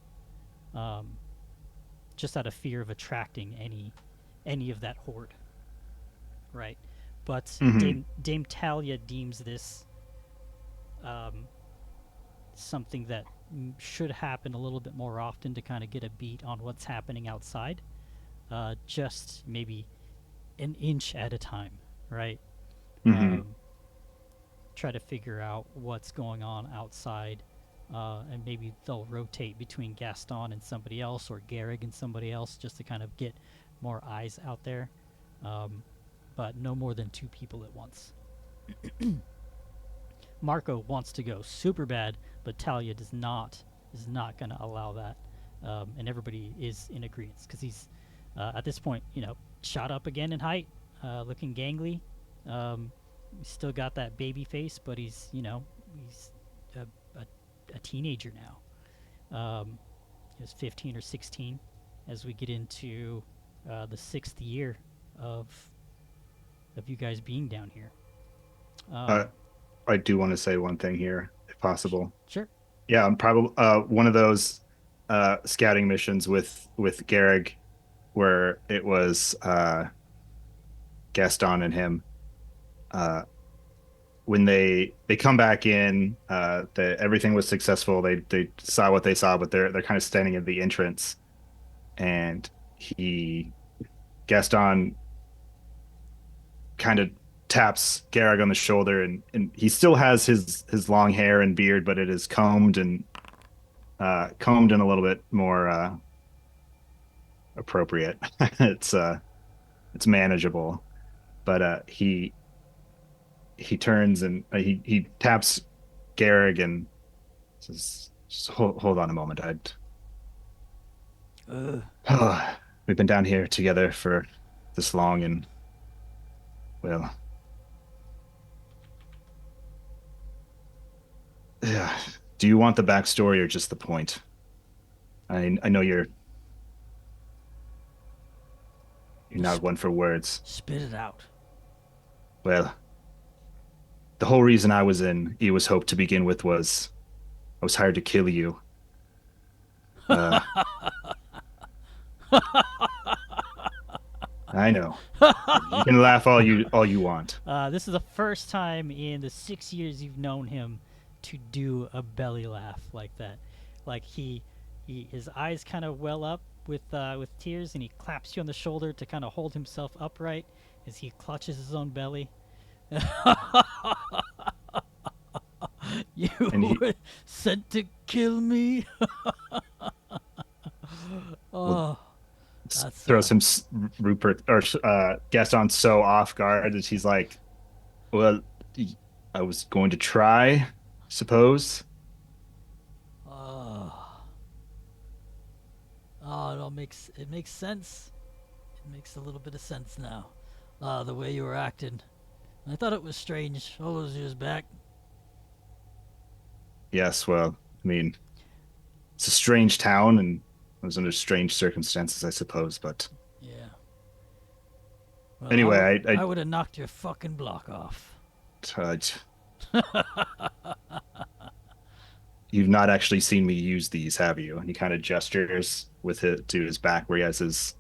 Just out of fear of attracting any of that horde, right? But Mhm. Dame Talia deems this something that should happen a little bit more often to kind of get a beat on what's happening outside, just maybe an inch at a time, right? Mhm. Try to figure out what's going on outside, and maybe they'll rotate between Gaston and somebody else, or Garrick and somebody else, just to kind of get more eyes out there. But no more than 2 people at once. Marco wants to go super bad, but Talia is not going to allow that, and everybody is in agreement because he's at this point, shot up again in height, looking gangly. He's still got that baby face, but he's a teenager now. He was 15 or 16 as we get into the 6th year of you guys being down here. I do want to say one thing here, if possible. Sure. Yeah, I'm probably one of those scouting missions with Garrick where it was Gaston and him. When they come back in, everything was successful. They saw what they saw, but they're kind of standing at the entrance, and Gaston kind of taps Garrick on the shoulder, and he still has his long hair and beard, but it is combed and a little bit more appropriate. It's manageable, but he turns and he taps Garrick and says, just hold on a moment. We've been down here together for this long, and well, yeah. Do you want the backstory or just the point? I know you're not one for words. Spit it out. Well, the whole reason I was in Ewa's Hope to begin with was I was hired to kill you. I know. You can laugh all you want. This is the first time in the 6 years you've known him to do a belly laugh like that. Like his eyes kind of well up with tears, and he claps you on the shoulder to kind of hold himself upright as he clutches his own belly. You were sent to kill me. Oh, that's throws him Rupert or Gaston so off guard that he's like, "Well, I was going to try, suppose." Oh, it makes sense. It makes a little bit of sense now. The way you were acting. I thought it was strange all those years back. Yes, well, I mean, it's a strange town, and I was under strange circumstances, I suppose. But Yeah. Well, anyway, I would have knocked your fucking block off. You've not actually seen me use these, have you? And he kind of gestures with it to his back where he has his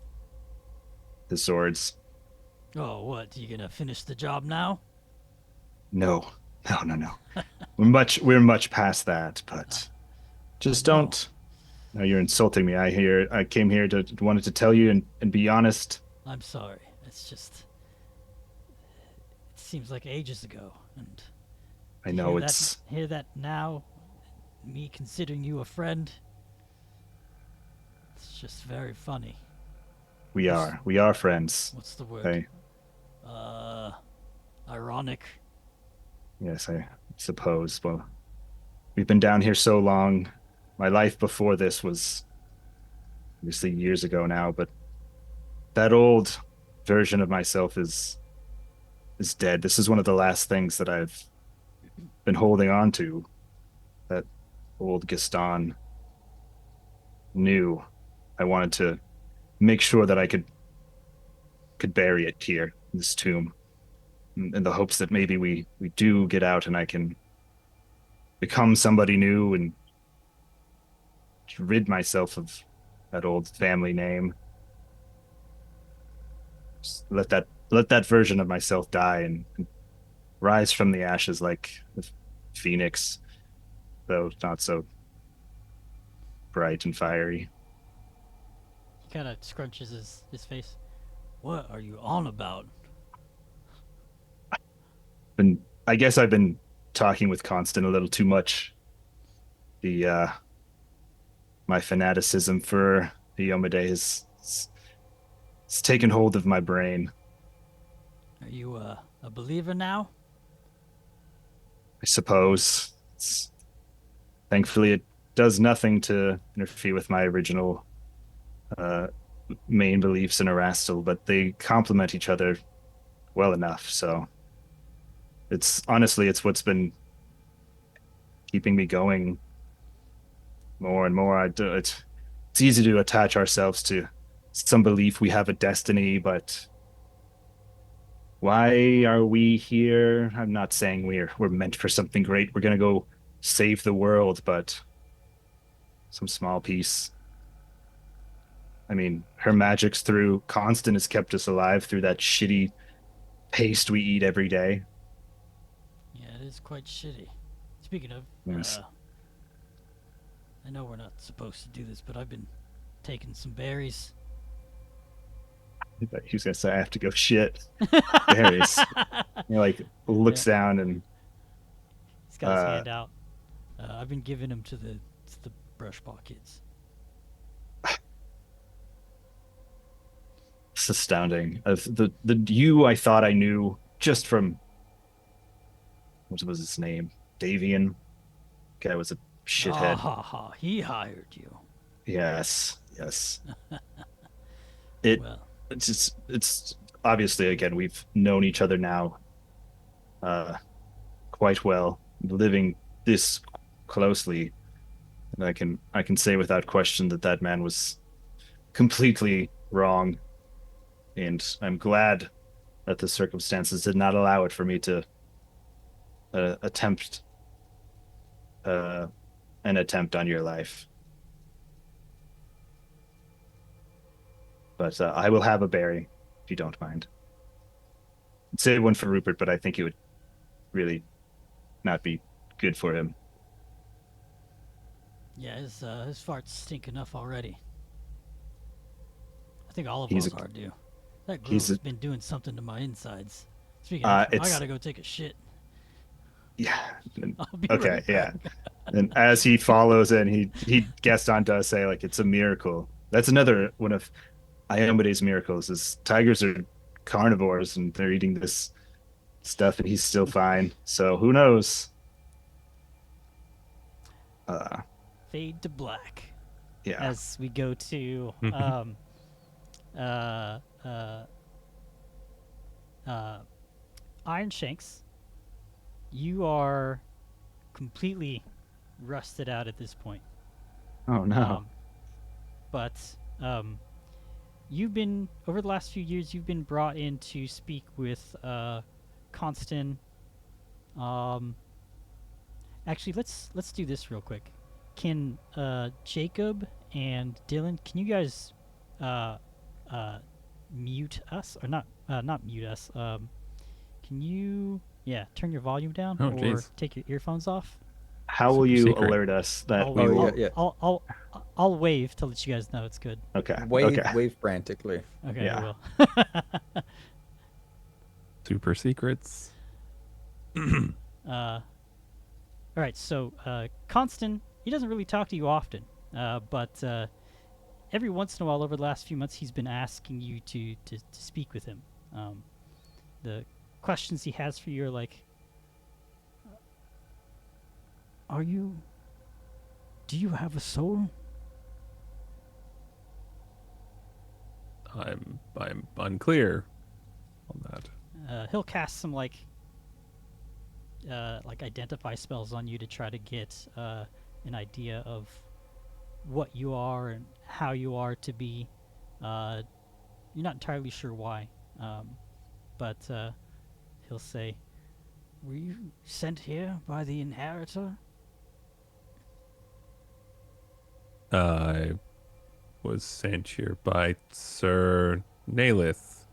swords. Oh, what? You gonna finish the job now? No. We're much past that, but just No. don't. No, you're insulting me. I came here to wanted to tell you and be honest. I'm sorry. It's just. It seems like ages ago, and I know hear that now. me considering you a friend. It's just very funny. We are friends. What's the word? Hey, Ironic. yes, I suppose. Well, we've been down here so long. My life before this was obviously years ago now, but that old version of myself is dead. This is one of the last things that I've been holding on to. That old Gaston knew. I wanted to make sure that I could bury it here in this tomb, in the hopes that maybe we do get out and I can become somebody new and rid myself of that old family name. Just let that version of myself die and rise from the ashes like the phoenix, though not so bright and fiery. He kind of scrunches his face. What are you on about? I guess I've been talking with Constant a little too much. The my fanaticism for the Yomade has taken hold of my brain. Are you a believer now? I suppose. Thankfully, it does nothing to interfere with my original main beliefs in Erastil, but they complement each other well enough. So it's honestly, it's what's been keeping me going more and more. It's easy to attach ourselves to some belief we have a destiny, but why are we here? I'm not saying we're meant for something great. We're gonna go save the world, but some small piece. I mean, her magic's through Constant has kept us alive through that shitty paste we eat every day. Yeah, it is quite shitty. Speaking of, Yes. I know we're not supposed to do this, but I've been taking some berries. He was gonna say I have to go shit. Berries. Like looks down and He's got his hand out. I've been giving them to the brush paw kids. it's astounding. Of the you I thought I knew just from what was his name? Davian. Guy was a shithead. Ha ha! He hired you. Yes. It Well, it's obviously again we've known each other now quite well, living this closely, and I can say without question that that man was completely wrong, and I'm glad that the circumstances did not allow it for me to attempt an attempt on your life. But I will have a berry if you don't mind. I'd say one for Rupert, but I think it would really not be good for him. yeah, his farts stink enough already. I think all of He's ours a- are due. That he's gruel's a- been doing something to my insides. Speaking of, I it's gotta go take a shit. yeah. I'll be Okay, right yeah. back. And as he follows in, he Gaston does say like it's a miracle. That's another one of Iomede's miracles is tigers are carnivores and they're eating this stuff and he's still fine. So who knows? Fade to black Yeah. as we go to uh, uh, Iron Shanks. You are completely rusted out at this point. Oh no. But you've been over the last few years. You've been brought in to speak with Constant. Actually, let's do this real quick. Can Jacob and Dylan? Can you guys mute us or not mute us? Can you turn your volume down Oh, or jeez. take your earphones off? How will Super you secret. alert us that I'll, we Oh, will? yeah. I'll wave to let you guys know it's good. Okay. Wave, okay. wave frantically. Okay, Yeah. I will. Super secrets. All right, so Constant he doesn't really talk to you often, but every once in a while over the last few months, he's been asking you to speak with him. The questions he has for you are like, do you have a soul? I'm unclear on that. He'll cast some like identify spells on you to try to get an idea of what you are and how you are to be. You're not entirely sure why, but he'll say, "Were you sent here by the Inheritor?" I was sent here by Sir Nalith.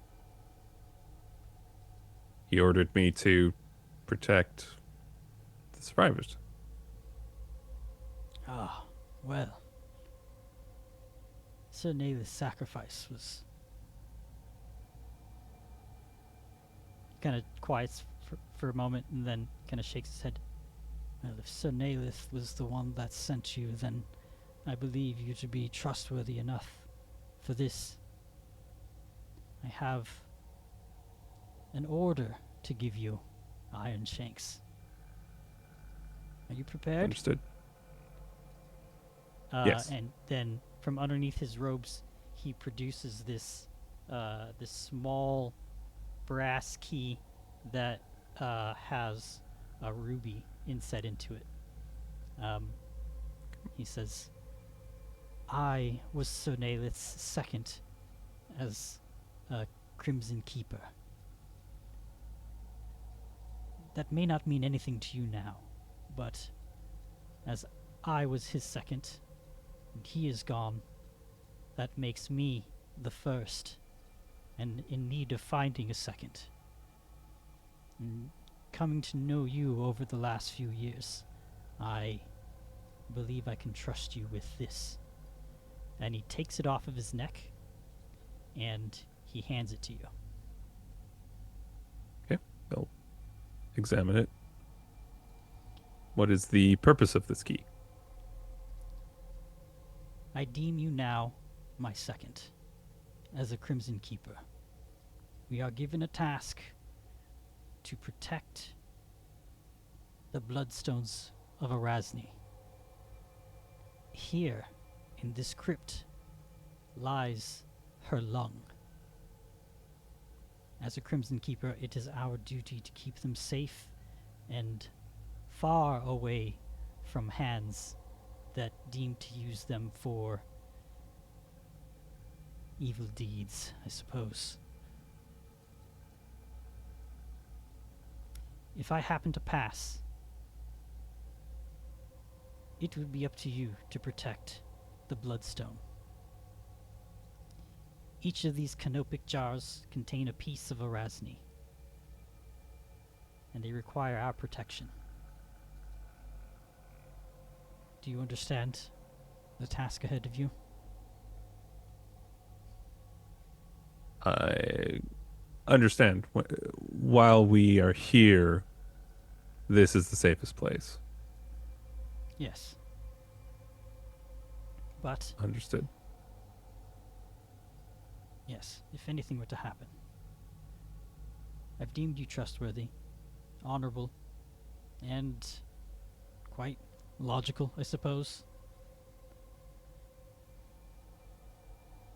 He ordered me to protect the survivors. Ah, well. Sir Nalith's sacrifice was... Kind of quiets for a moment and then kind of shakes his head. Well, if Sir Nalith was the one that sent you, then I believe you to be trustworthy enough for this. I have an order to give you, Iron Shanks. Are you prepared? Understood. Yes. And then from underneath his robes, he produces this this small brass key that has a ruby inset into it. He says, "I was Sir Nalith's second as a Crimson Keeper. That may not mean anything to you now, but as I was his second, and he is gone, that makes me the first, and in need of finding a second. And coming to know you over the last few years, I believe I can trust you with this." And he takes it off of his neck, and he hands it to you. Okay, I'll examine it. What is the purpose of this key? I deem you now my second, as a Crimson Keeper. We are given a task to protect the bloodstones of Erasni. Here, in this crypt, lies her lung. As a Crimson Keeper, it is our duty to keep them safe and far away from hands that deem to use them for evil deeds, I suppose. If I happen to pass, it would be up to you to protect the Bloodstone. Each of these canopic jars contain a piece of Erasni, and they require our protection. Do you understand the task ahead of you? I understand. While we are here, this is the safest place. Yes. But, Understood. yes, if anything were to happen, I've deemed you trustworthy, honorable, and quite logical, I suppose.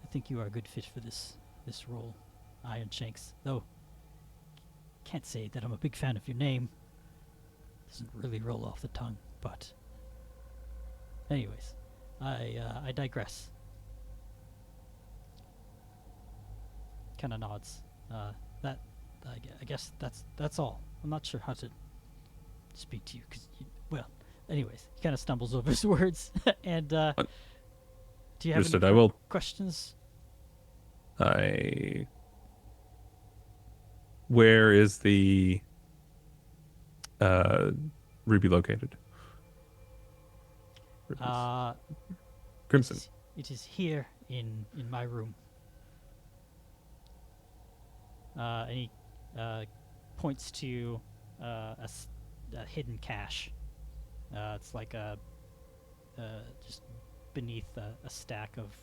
I think you are a good fit for this role, Iron Shanks. Though, can't say that I'm a big fan of your name. Doesn't really roll off the tongue, but... Anyways, I digress. Kind of nods. I guess that's all. I'm not sure how to speak to you, because, well, anyways, he kind of stumbles over his words. And, do you have Understood. any I will. questions? Where is the ruby located? Crimson. It is here in my room. And he points to a hidden cache. It's like a just beneath a stack of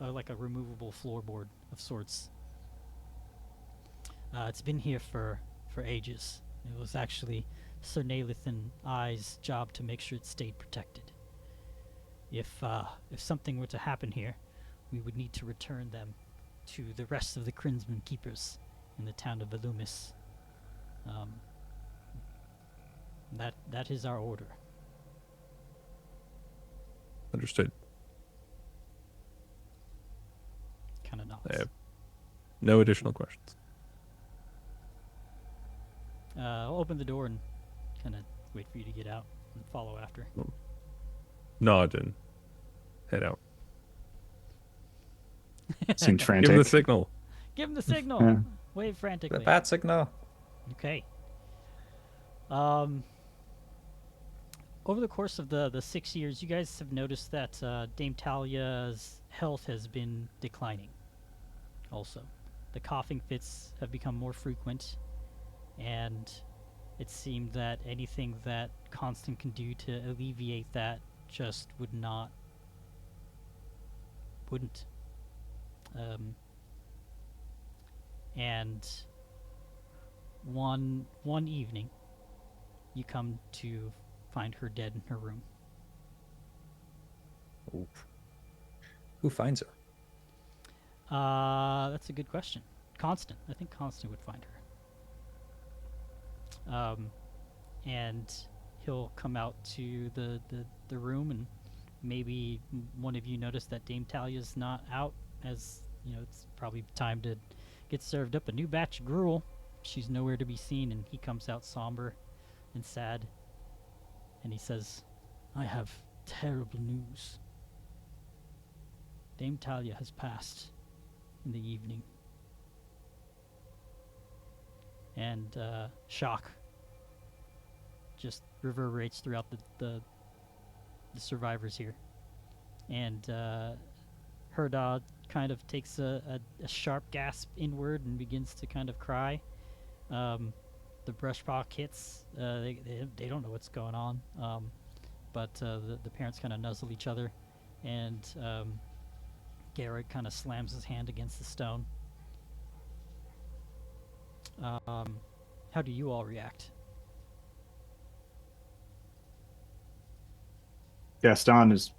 like a removable floorboard of sorts. It's been here for ages. It was actually Sir Nathan I's job to make sure it stayed protected. If something were to happen here, we would need to return them to the rest of the Krinsman keepers in the town of Velumis. That is our order. Understood. Kind of nods. I have no additional questions. I'll open the door and kind of wait for you to get out and follow after. Nod and head out. Seems frantic. Give him the signal. Give him the signal. Yeah. Wave frantically. The bat signal. Okay. Over the course of the 6 years, you guys have noticed that Dame Talia's health has been declining. Also, the coughing fits have become more frequent, and it seemed that anything that Constant can do to alleviate that just wouldn't. And one evening, you come to find her dead in her room. Oof. Who finds her? That's a good question. Constant. I think Constant would find her. And he'll come out to the room, and maybe one of you noticed that Dame Talia's not out, as you know, it's probably time to get served up a new batch of gruel. She's nowhere to be seen, and he comes out somber and sad, and he says, "I have terrible news. Dame Talia has passed in the evening." And shock just reverberates throughout the survivors here. And Herdad kind of takes a sharp gasp inward and begins to kind of cry. The brushpaw kits, they don't know what's going on, but the parents kind of nuzzle each other, and Garrett kind of slams his hand against the stone. How do you all react? Gaston is,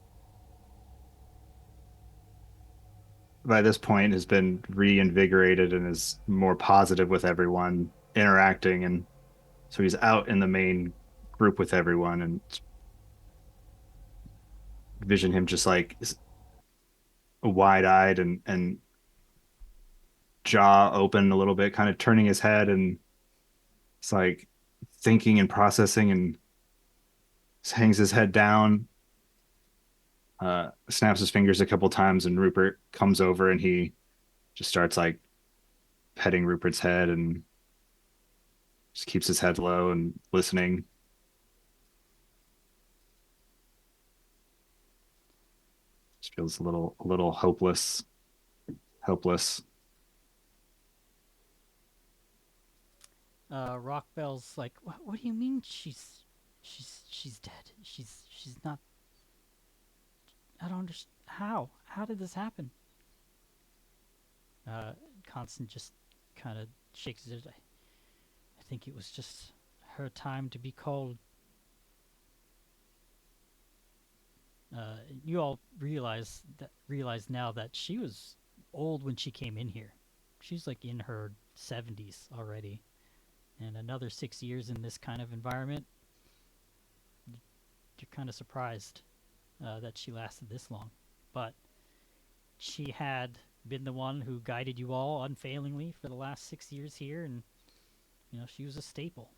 by this point, has been reinvigorated and is more positive with everyone interacting, and so he's out in the main group with everyone, and vision him just like wide-eyed and jaw open a little bit, kind of turning his head, and it's like thinking and processing, and hangs his head down, snaps his fingers a couple times, and Rupert comes over and he just starts like petting Rupert's head and just keeps his head low and listening. Just feels a little hopeless. Rockbell's like, what do you mean she's dead? She's not. I don't understand. How did this happen? Constant just kind of shakes his head. I think it was just her time to be called. You all realize now that she was old when she came in here. She's like in her 70s already, and another 6 years in this kind of environment. You're kind of surprised that she lasted this long, but she had been the one who guided you all unfailingly for the last 6 years here, and you know she was a staple.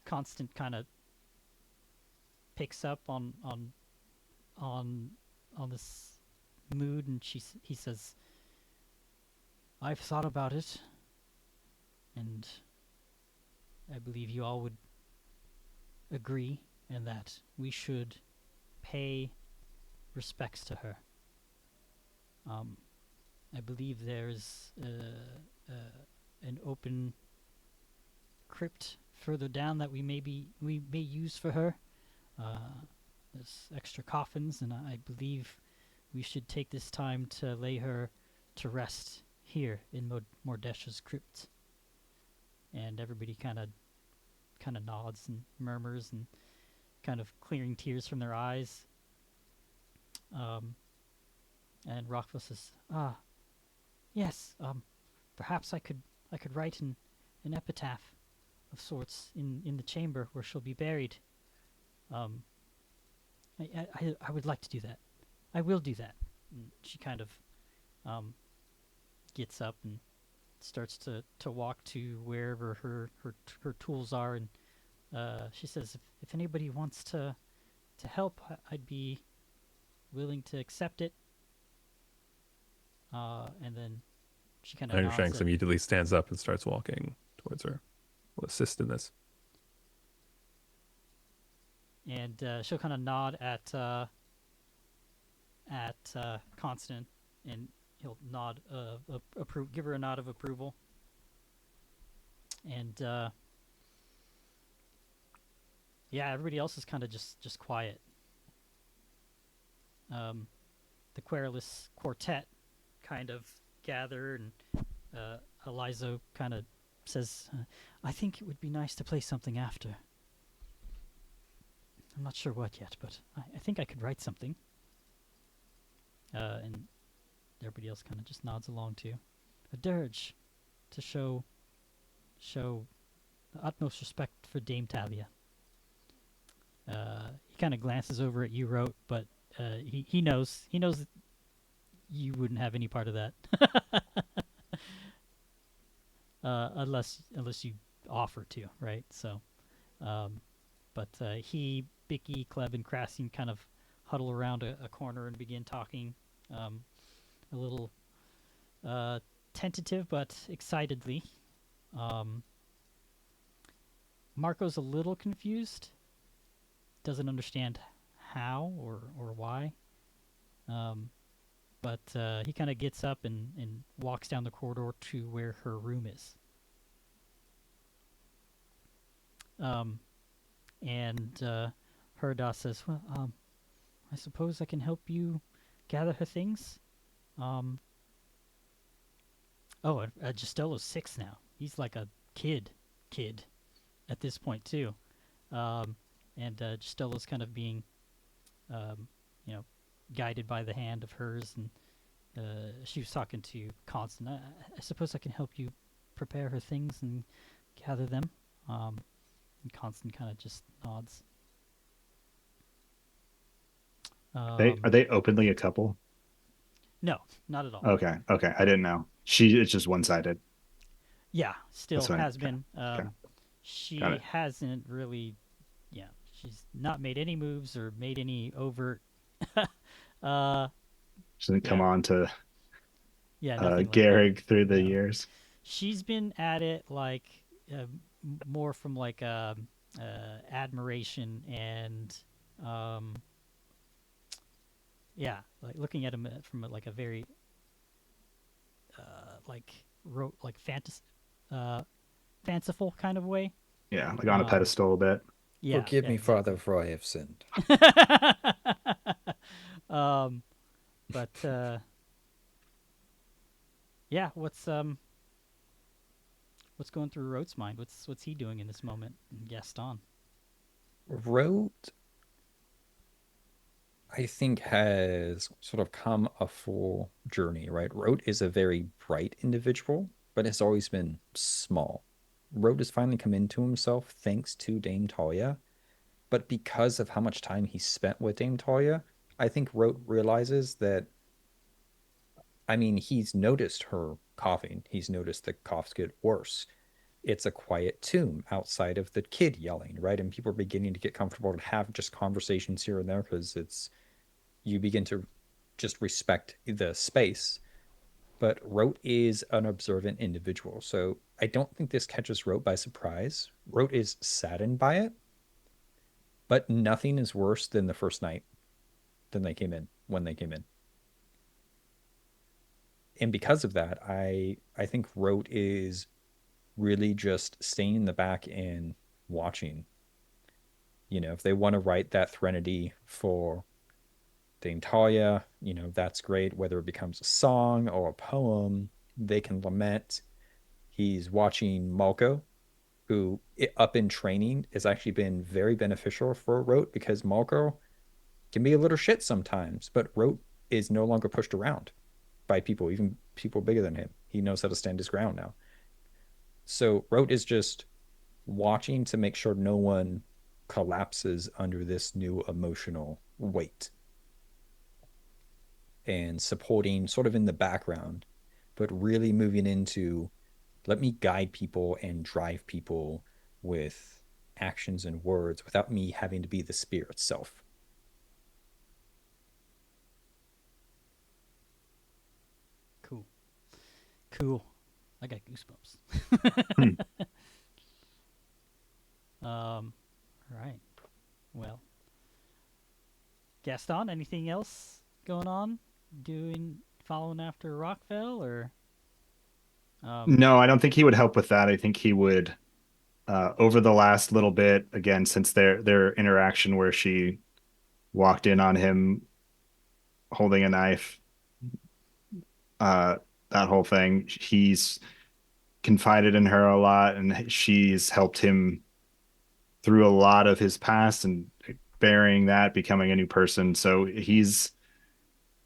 Constant kind of picks up on this mood, and he says, "I've thought about it, and I believe you all would agree in that we should pay respects to her. I believe there's an open crypt further down that we may use for her. There's extra coffins, and I believe we should take this time to lay her to rest here in Mordesha's crypt. And everybody kind of nods and murmurs and kind of clearing tears from their eyes. And Rockville says, yes, perhaps I could write an epitaph of sorts in the chamber where she'll be buried. I would like to do that. I will do that. And she kind of gets up and starts to walk to wherever her tools are, and she says, if anybody wants to help, I'd be willing to accept it. And then she kind of Iron nods Shanks at- immediately stands up and starts walking towards her. We'll assist in this. and she'll kind of nod at Constant, and he'll nod give her a nod of approval. And yeah, everybody else is kind of just quiet. The Querulous Quartet kind of gather, and Elizo kind of says, I think it would be nice to play something after. I'm not sure what yet, but I think I could write something. And everybody else kind of just nods along too. A dirge to show the utmost respect for Dame Talia. He kind of glances over at you, Wrote, but he knows that you wouldn't have any part of that. Unless you offer to, right? So, but he, Bicky, Kleb, and Krasin kind of huddle around a corner and begin talking, a little tentative but excitedly. Marco's a little confused, doesn't understand how or why, but he kind of gets up and walks down the corridor to where her room is. And Herda says, well, I suppose I can help you gather her things. Gistello's 6 now. He's like a kid at this point too. And Gistello's kind of being, guided by the hand of hers, and she was talking to Constant. I suppose I can help you prepare her things and gather them. And Constant kind of just nods. Are they openly a couple? No, not at all. Okay, I didn't know. It's just one-sided. Yeah, still That's fine. has been. Okay. She Got it. hasn't really, she's not made any moves or made any overt. She didn't come Yeah. on to Nothing like that. Garrick through the No. years. She's been at it like more from like admiration and like looking at him from like a very fanciful kind of way. Yeah, like on a pedestal a bit. Yeah, Forgive yeah, me, exactly. Father, for I have sinned. But yeah, what's going through Rote's mind? What's he doing in this moment? Gaston. Rote, I think, has sort of come a full journey, right? Rote is a very bright individual, but has always been small. Rote has finally come into himself thanks to Dame Talia, but because of how much time he spent with Dame Talia, I think Rote realizes that, he's noticed her coughing. He's noticed the coughs get worse. It's a quiet tomb outside of the kid yelling, right? And people are beginning to get comfortable to have just conversations here and there because you begin to just respect the space. But Rote is an observant individual, so I don't think this catches Rote by surprise. Rote is saddened by it, but nothing is worse than the first night when they came in. And because of that, I think Rote is really just staying in the back and watching. You know, if they want to write that Threnody for Dame Talia, you know, that's great. Whether it becomes a song or a poem, they can lament. He's watching Malco, who up in training has actually been very beneficial for Rote, because Malco can be a little shit sometimes, but Rote is no longer pushed around by people, even people bigger than him. He knows how to stand his ground now. So Rote is just watching to make sure no one collapses under this new emotional weight, and supporting sort of in the background, but really moving into, let me guide people and drive people with actions and words without me having to be the spear itself. Cool. I got goosebumps. Right. Well, Gaston, anything else going on? Following after Rockville, or? No, I don't think he would help with that. I think he would, over the last little bit, again, since their interaction where she walked in on him holding a knife, that whole thing, he's confided in her a lot, and she's helped him through a lot of his past and bearing that, becoming a new person. So he's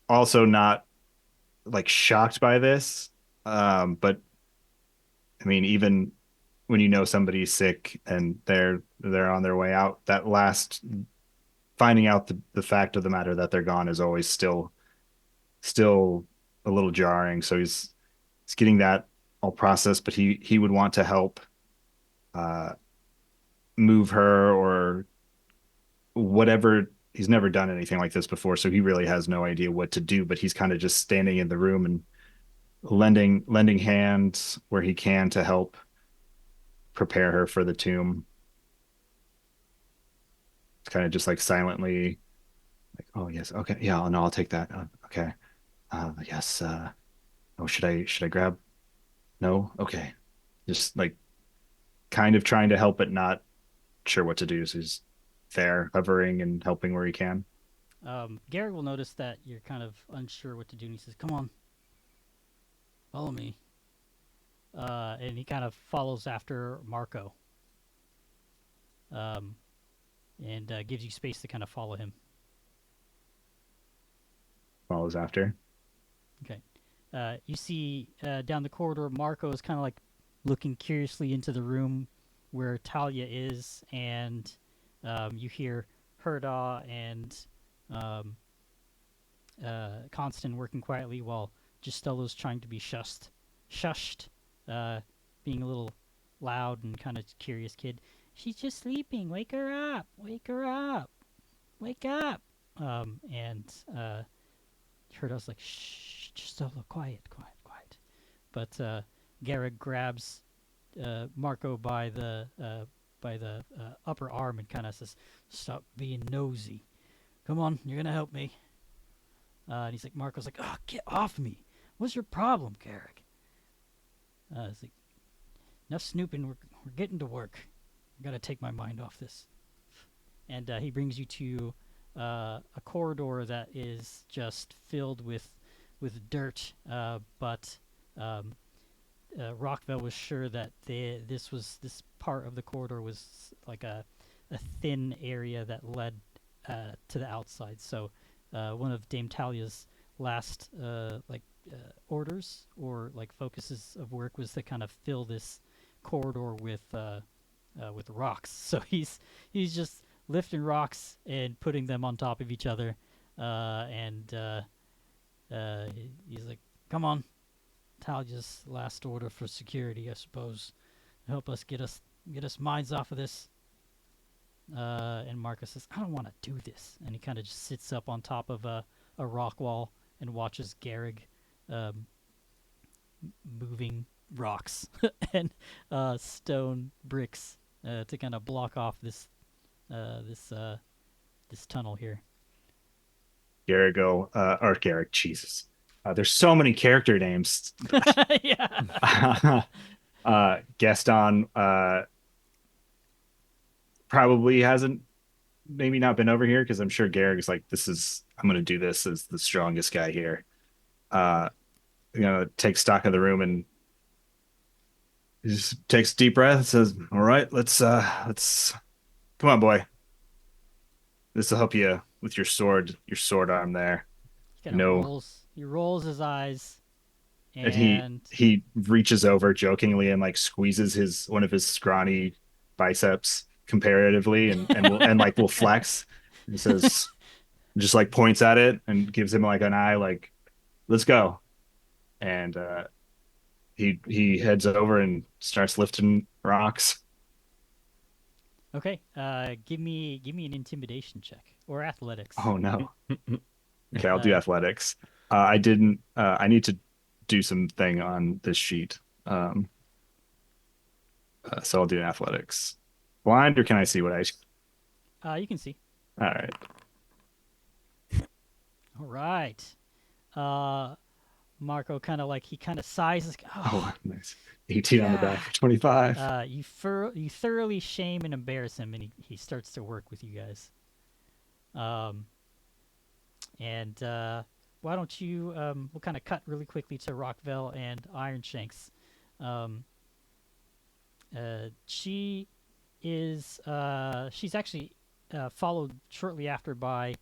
also not like shocked by this. But I mean, even when you know somebody's sick and they're on their way out, that last finding out the fact of the matter that they're gone is always still a little jarring. So he's getting that all processed, but he would want to help uh move her or whatever. He's never done anything like this before, so he really has no idea what to do, but he's kind of just standing in the room and lending hands where he can to help prepare her for the tomb. It's kind of just like silently like, oh yes, okay, yeah, no, I'll take that. Okay. Yes. Oh, should I grab? No. Okay. Just like kind of trying to help, but not sure what to do. So he's there, hovering and helping where he can. Garrett will notice that you're kind of unsure what to do, and he says, "Come on, follow me." And he kind of follows after Marco, and gives you space to kind of follow him. Follows after. Okay. You see down the corridor, Marco is kind of like looking curiously into the room where Talia is, and you hear Herda and Constant working quietly while Gistella's trying to be shushed, being a little loud and kind of curious kid. She's just sleeping. Wake her up. Wake her up. Wake up. And Herda's like, shh, Gistella, quiet. But Garrett grabs Marco by the upper arm and kind of says, "Stop being nosy. Come on, you're gonna help me." And he's like, Marco's like, "Oh, get off me! What's your problem, Garrick?" It's like, enough snooping. We're getting to work. I gotta take my mind off this. And he brings you to a corridor that is just filled with dirt, but Rockville was sure that this part of the corridor was like a thin area that led to the outside. So one of Dame Talia's last orders or like focuses of work was to kind of fill this corridor with rocks. So he's just lifting rocks and putting them on top of each other, and he's like, "Come on, Talia's last order for security, I suppose. Help us get us minds off of this." And Marcus says, "I don't want to do this," and he kind of just sits up on top of a rock wall and watches Garrig moving rocks and stone bricks to kind of block off this tunnel here. Garrick, Jesus. There's so many character names. Yeah. Gaston probably hasn't maybe not been over here because I'm sure Garrick's like, I'm gonna do this as the strongest guy here. Uh, take stock of the room and he just takes a deep breath and says, "All right, let's come on, boy. This will help you with your sword arm there." He kind of No, rolls. He rolls his eyes, and and he reaches over jokingly and like squeezes one of his scrawny biceps comparatively, and will flex. And says, just like points at it and gives him like an eye, like, "Let's go." And he heads over and starts lifting rocks. okay. Give me an intimidation check or athletics. Oh no. Okay, I'll do athletics. I didn't. I need to do something on this sheet. So I'll do athletics. Blind, or can I see what I? You can see. All right. All right. Marco kind of sighs. Like, Oh, nice. 18 on the die for 25. You thoroughly shame and embarrass him, and he starts to work with you guys. And why don't you? We'll kind of cut really quickly to Rockville and Ironshanks. She is. She's actually followed shortly after by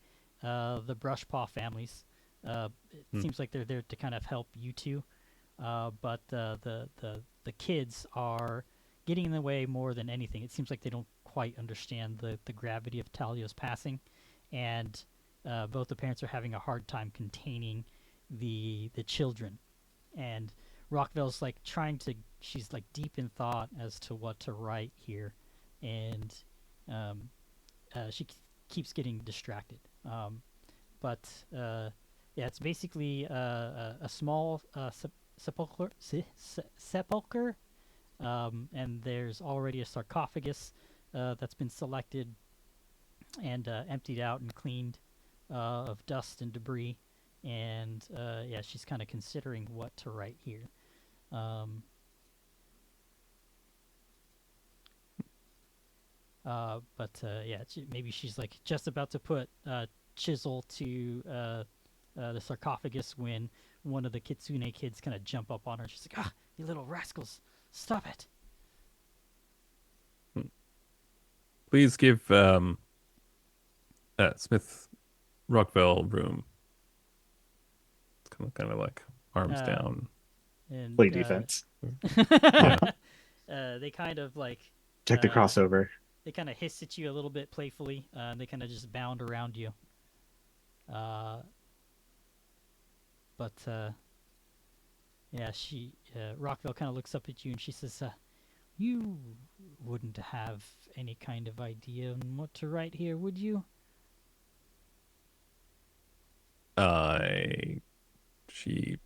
the Brushpaw families. It seems like they're there to kind of help you two, but the kids are getting in the way more than anything. It seems like they don't quite understand the gravity of Talio's passing, and both the parents are having a hard time containing the children. And Rockville's like she's like deep in thought as to what to write here, and she keeps getting distracted. But yeah, it's basically a small sepulcher, and there's already a sarcophagus that's been selected and emptied out and cleaned of dust and debris. And yeah, she's kind of considering what to write here. But yeah, maybe she's like just about to put chisel to the sarcophagus when one of the Kitsune kids kind of jump up on her. She's like, "Ah, you little rascals, stop it!" Please give Smith Rockville room. It's kind of like arms down. And Play defense. they kind of like Check the crossover. they kind of hiss at you a little bit playfully, and they kind of just bound around you. But yeah, Rockville kind of looks up at you and she says, "You wouldn't have any kind of idea on what to write here, would you?" She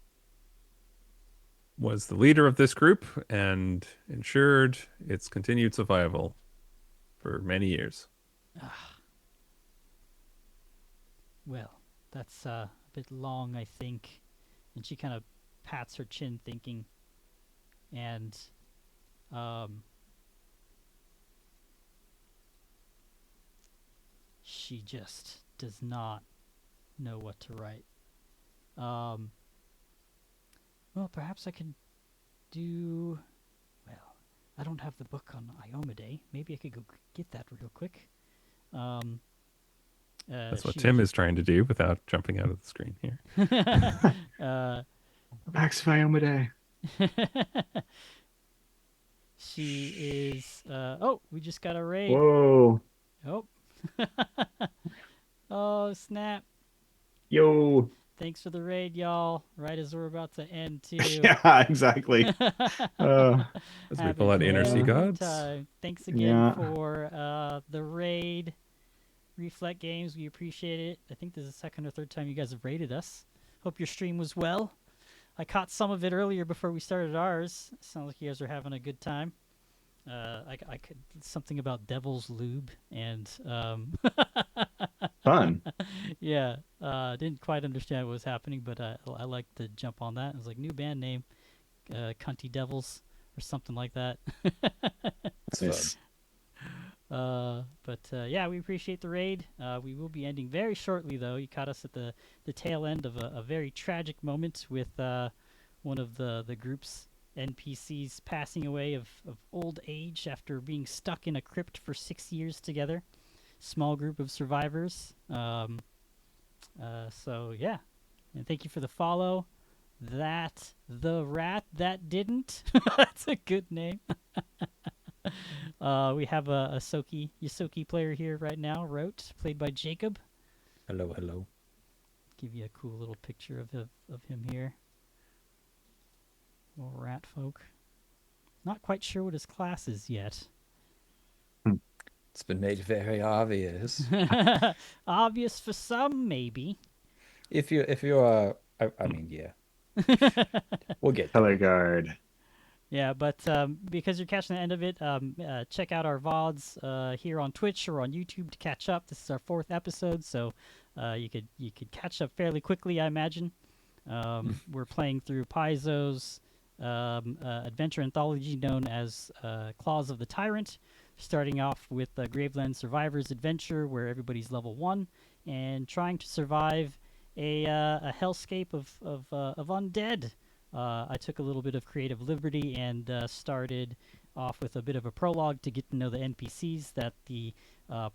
was the leader of this group and ensured its continued survival for many years. Well, that's a bit long, I think. And she kind of pats her chin, thinking, and she just does not know what to write. Well, perhaps I can do. Well, I don't have the book on Iomade. Maybe I could go get that real quick. That's what Tim is trying to do without jumping out of the screen here. Max Viomade. She is. Oh, we just got a raid. Whoa. Oh. Oh, snap. Yo. Thanks for the raid, y'all. Right as we're about to end, too. Yeah, exactly. As we pull out Inner Sea Gods. Thanks again for the raid. Reflect Games, we appreciate it. I think this is the second or third time you guys have raided us. Hope your stream was well. I caught some of it earlier before we started ours. Sounds like you guys are having a good time. I could something about Devil's Lube and Fun. yeah, didn't quite understand what was happening, but I like to jump on that. It was like new band name, Cunty Devils or something like that. It's fun. Yeah, we appreciate the raid. We will be ending very shortly, though. You caught us at the tail end of a very tragic moment with one of the group's NPCs passing away of old age after being stuck in a crypt for 6 years together. Small group of survivors. Yeah, and thank you for the follow. That the rat that didn't. That's a good name. We have a Yosoki player here right now, Rote, played by Jacob. Hello, hello. Give you a cool little picture of him here. Little rat folk. Not quite sure what his class is yet. It's been made very obvious. Obvious for some, maybe. If you're I mean, yeah. We'll get there. Color guard. Yeah, but because you're catching the end of it, check out our VODs here on Twitch or on YouTube to catch up. This is our 4th episode, so you could catch up fairly quickly, I imagine. We're playing through Paizo's adventure anthology known as Claws of the Tyrant, starting off with the Graveland Survivors adventure where everybody's level 1 and trying to survive a hellscape of undead. I took a little bit of creative liberty and started off with a bit of a prologue to get to know the NPCs that the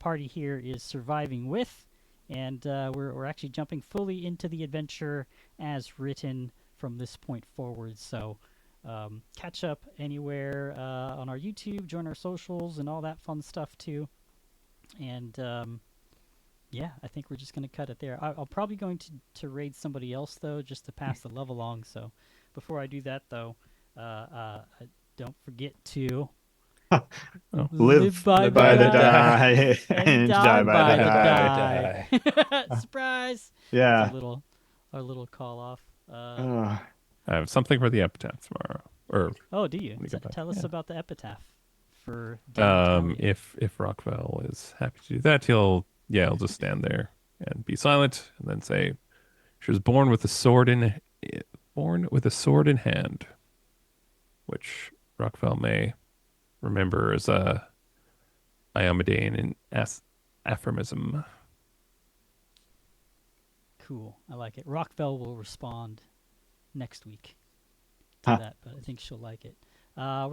party here is surviving with, and we're actually jumping fully into the adventure as written from this point forward. So catch up anywhere on our YouTube, join our socials, and all that fun stuff too. And yeah, I think we're just going to cut it there. I'll probably going to raid somebody else, though, just to pass the love along. So before I do that, though, don't forget to Live by the die die and die by the die. Surprise! Yeah. It's our little call off. Ugh. I have something for the epitaph tomorrow. Or Oh, do you? Let me get back. Tell us Yeah. about the epitaph for Dan Italian. if Rockwell is happy to do that, he'll just stand there and be silent and then say, "She was born with a sword in hand," which Rockwell may remember as a Iomedain in aphorism. Cool. I like it. Rockville will respond next week to Huh. that, but I think she'll like it. We're